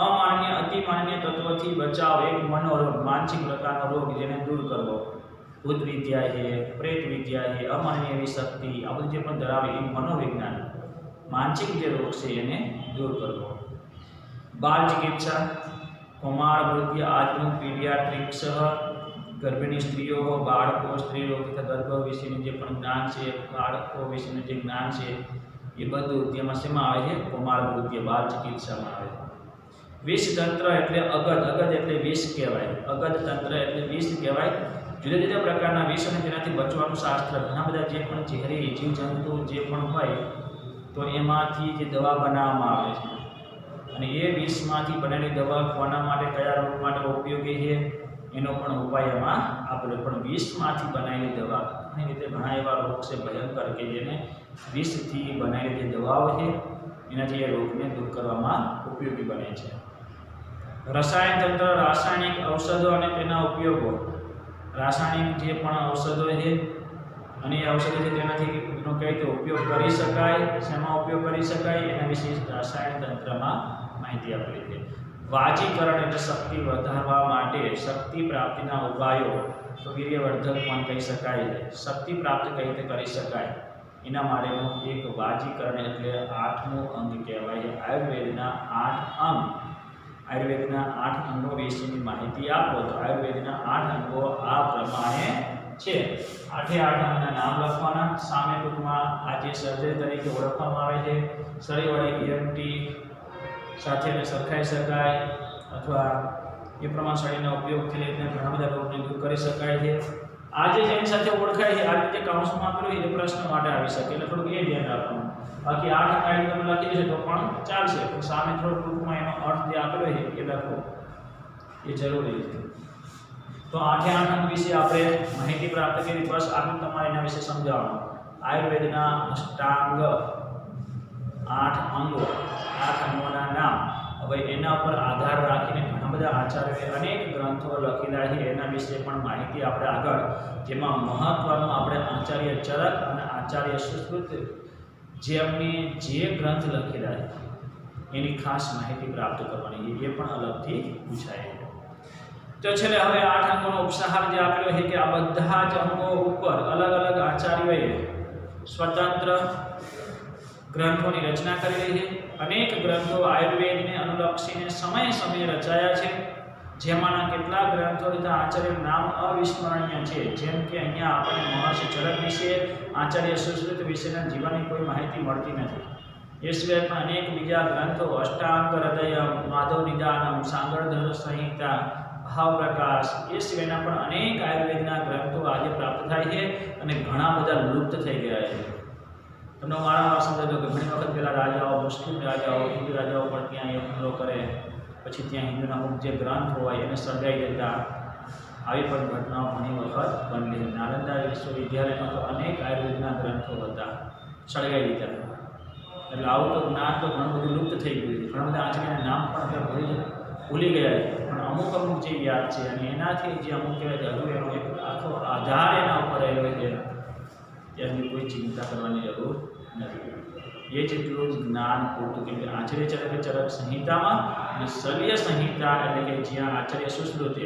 અમાન્ય અતિમાન્ય તત્વથી બચાવ, એક મનોરોગ, માનસિક પ્રકારનો રોગ જેને દૂર કરવો. ભૂત વિદ્યા છે, પ્રેત વિદ્યા છે, અમાન્ય એવી શક્તિ આ બધું જે પણ ધરાવે એ મનોવિજ્ઞાન, માનસિક જે રોગ છે એને દૂર કરવો. બાળ ચિકિત્સા, કુમાર વૃદ્ધિ, આજનું પીડિયાટ્રિક્સ, ગર્ભિણી સ્ત્રીઓ, બાળકો, સ્ત્રી રોગ તથા ગર્ભ વિશેનું જે પણ જ્ઞાન છે, બાળકો વિશેનું જે જ્ઞાન છે એ બધું તેમાં શેમાં આવે છે? કુમાર વૃદ્ધિ બાળ ચિકિત્સામાં આવે છે. વિષ તંત્ર એટલે અગધ એટલે વિષ કહેવાય, અગધ તંત્ર એટલે વિષ કહેવાય. જુદા જુદા પ્રકારના વિષ અને તેનાથી બચવાનું શાસ્ત્ર, ઘણા બધા જે પણ ઝેરી જીવજંતુ જે પણ હોય તો એમાંથી જે દવા બનાવવામાં આવે છે અને એ વિષમાંથી બનેલી દવા કોના માટે, કયા રોગ માટે ઉપયોગી છે એનો પણ ઉપાય એમાં આપેલો. પણ વિષમાંથી બનાવેલી દવા ઘણી રીતે ઘણા એવા રોગ છે ભયંકર કે જેને વિષથી બનાવેલી જે દવાઓ છે એનાથી એ રોગને દૂર કરવામાં ઉપયોગી બને છે. રસાયણ તંત્ર, રાસાયણિક ઔષધો અને તેના ઉપયોગો. રાસાયણિક જે પણ ઔષધો છે અને એ ઔષધો છે તેનાથી એનો કઈ રીતે ઉપયોગ કરી શકાય, શેમાં ઉપયોગ કરી શકાય એના વિશે રસાયણ તંત્રમાં માહિતી આપેલી છે. વાચીકરણ એટલે શક્તિ વધારવા માટે શક્તિ પ્રાપ્તિના ઉપાયો, તો વીર્યવર્ધક પણ કહી શકાય. શક્તિ પ્રાપ્ત કઈ રીતે કરી શકાય એના માટેનું એક વાચીકરણ એટલે 8મું અંગ કહેવાય છે. આયુર્વેદના 8 અંગ, આયુર્વેદના 8 અંગો વિશેની માહિતી આપો તો આયુર્વેદના 8 અંગો આ પ્રમાણે છે. 8 અંગના નામ લખવાના. સામે ટૂંકમાં આ જે સર્જરી તરીકે ઓળખવામાં આવે છે, શરીર વડે ENT સાથે સરખાઈ શકાય અથવા એ પ્રમાણે શરીરના ઉપયોગથી લઈને ઘણા બધા રોગને દૂર કરી શકાય છે. આજે જેની સાથે ઓળખાય છે આ રીતે કાઉન્સમાં આપેલું એ પ્રશ્ન માટે આવી શકે એટલે થોડુંક એ ધ્યાન રાખવાનું. બાકી 8 અંગ તમે લખી દેશો તો પણ ચાલશે, પણ સામે થોડું ટૂંકમાં એનો અર્થ જે આપેલો છે એ લખો એ જરૂરી છે. તો 8 અંગ વિશે આપણે માહિતી પ્રાપ્ત કરી. બસ આટલું તમારે એના વિશે સમજાવવાનું. આયુર્વેદના અષ્ટાંગ 8 અંગો, 8 અંગોના નામ. હવે એના પર આધાર રાખીને ઘણા બધા આચાર્યોએ અનેક ગ્રંથો લખેલા છે એના વિશે પણ માહિતી આપણે આગળ, જેમાં મહત્વનું આપણે આચાર્ય ચરક અને આચાર્ય સુશ્રુત જેમની જે ગ્રંથ લખેલા છે એની ખાસ માહિતી પ્રાપ્ત કરવાની, એ પણ અલગથી પૂછાય. તો છેલ્લે હવે 8 અંગોનો ઉપસાર જે આપેલો છે કે આ બધા જ અંગો ઉપર અલગ અલગ આચાર્યોએ સ્વતંત્ર ગ્રંથોની રચના કરેલી છે. અનેક ગ્રંથો આયુર્વેદને અનુલક્ષીને સમયે સમયે રચાયા છે, જેમાંના કેટલાક ગ્રંથો તથા આચાર્યનું નામ અવિસ્મરણીય છે. જેમ કે અહીંયા આપણને મહર્ષિ ચરક વિશે, આચાર્ય સુશ્રુત વિશેના જીવનની કોઈ માહિતી મળતી નથી. એ સિવાય પણ અનેક બીજા ગ્રંથો અષ્ટાંગ હૃદય, માધવ નિદાનમ, સાંગળધર સંહિતા, ભાવ પ્રકાશ, એ સિવાયના પણ અનેક આયુર્વેદના ગ્રંથો આજે પ્રાપ્ત થાય છે અને ઘણા બધા લુપ્ત થઈ ગયા છે. તમને વારંવાર સમજાતો કે ઘણી વખત પેલા રાજાઓ, મુસ્લિમ રાજાઓ, હિન્દુ રાજાઓ પણ ત્યાં એ હુમલો કરે, પછી ત્યાં હિન્દુના અમુક જે ગ્રંથ હોય એને સળગાઈ દેતા. આવી પણ ઘટનાઓ ઘણી વખત બનેલી. નાલંદા વિશ્વવિદ્યાલયમાં તો અનેક આયુર્વેદના ગ્રંથો હતા, સળગાઈ દીધા. એટલે આવું તો જ્ઞાન તો ઘણું બધું લુપ્ત થઈ ગયું છે. ઘણા બધા આચાર્યના નામ પણ આપણે ભૂલી ગયા છે, પણ અમુક અમુક જે યાદ છે અને એનાથી જે અમુક કહેવાય કે હજુ એનો એક આખો આધાર એના ઉપર રહેલો છે, ત્યાંની કોઈ ચિંતા કરવાની જરૂર નથી. એ જેટલું જ જ્ઞાન પૂરતું, કેમ કે આચાર્ય ચરક સંહિતામાં અને શલ્ય સંહિતા એટલે કે જ્યાં આચાર્ય સુશ્રુતે,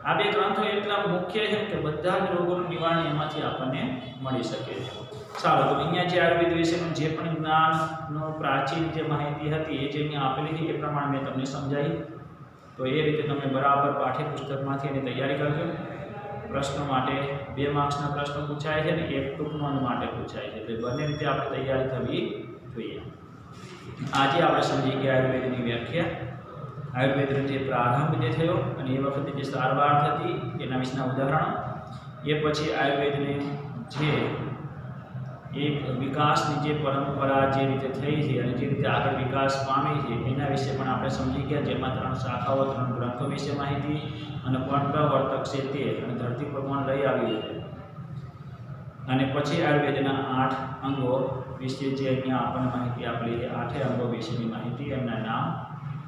આ બે ગ્રંથો એટલા મુખ્ય છે કે બધા જ રોગોનું નિવારણ એમાંથી આપણને મળી શકે છે. સારું, તો અહીંયા જે આયુર્વેદ વિશેનું જે પણ જ્ઞાનનો પ્રાચીન જે માહિતી હતી એ જે અહીંયા આપેલી છે એ પ્રમાણે મેં તમને સમજાવી. તો એ રીતે તમે બરાબર પાઠ્યપુસ્તકમાંથી એની તૈયારી કરજો. પ્રશ્નો માટે 2 માર્ક્સના પ્રશ્નો પૂછાય છે અને 1 ટૂંક નોંધ માટે પૂછાય છે. એટલે બંને રીતે આપણે તૈયારી થવી જોઈએ. આજે આપણે સમજી ગયા આયુર્વેદની વ્યાખ્યા, આયુર્વેદનો જે પ્રારંભ જે થયો અને એ વખતે જે સારવાર થતી એના વિશેના ઉદાહરણો, એ પછી આયુર્વેદને જે એક વિકાસની જે પરંપરા જે રીતે થઈ છે અને જે રીતે આગળ વિકાસ પામી છે એના વિશે પણ આપણે સમજી ગયા. જેમાં 3 શાખાઓ, 3 ગ્રંથો વિશે માહિતી અને પ્રવર્તક છે તે અને ધરતી પર પણ લઈ આવી છે. અને પછી આયુર્વેદના 8 અંગો વિશે જે અહીંયા આપણને માહિતી આપેલી છે, 8 અંગો વિશેની માહિતી, એમના નામ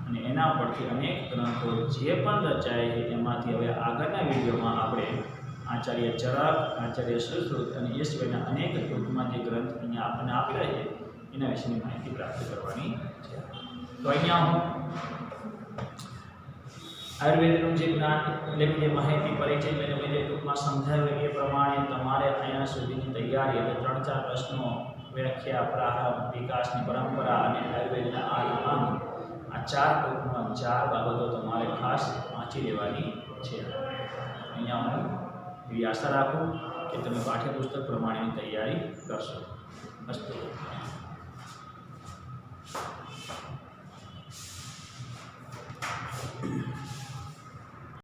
અને એના પરથી અનેક ગ્રંથો જે પણ રચાય છે એમાંથી હવે આગળના વિડીયોમાં આપણે આચાર્ય ચરક, આચાર્ય સુશ્રુત અને એ સિવાયના અનેક ટૂંકમાં જે ગ્રંથ અહીંયા આપણને આપેલા છે એના વિશેની માહિતી પ્રાપ્ત કરવાની છે. તો અહીંયા હું આયુર્વેદનું જે જ્ઞાન એટલે જે માહિતી પરિચય મેં જે ટૂંકમાં સમજાવ્યું એ પ્રમાણે તમારે અહીંયા સુધીની તૈયારી એટલે 3-4 પ્રશ્નો, વ્યાખ્યા, પ્રારંભ, વિકાસની પરંપરા અને આયુર્વેદના 8 અંગ, આ 4 ટૂંકમાં 4 બાબતો તમારે ખાસ વાંચી લેવાની છે. અહીંયા હું એવી આશા રાખું કે તમે પાઠ્યપુસ્તક પ્રમાણેની તૈયારી કરશો.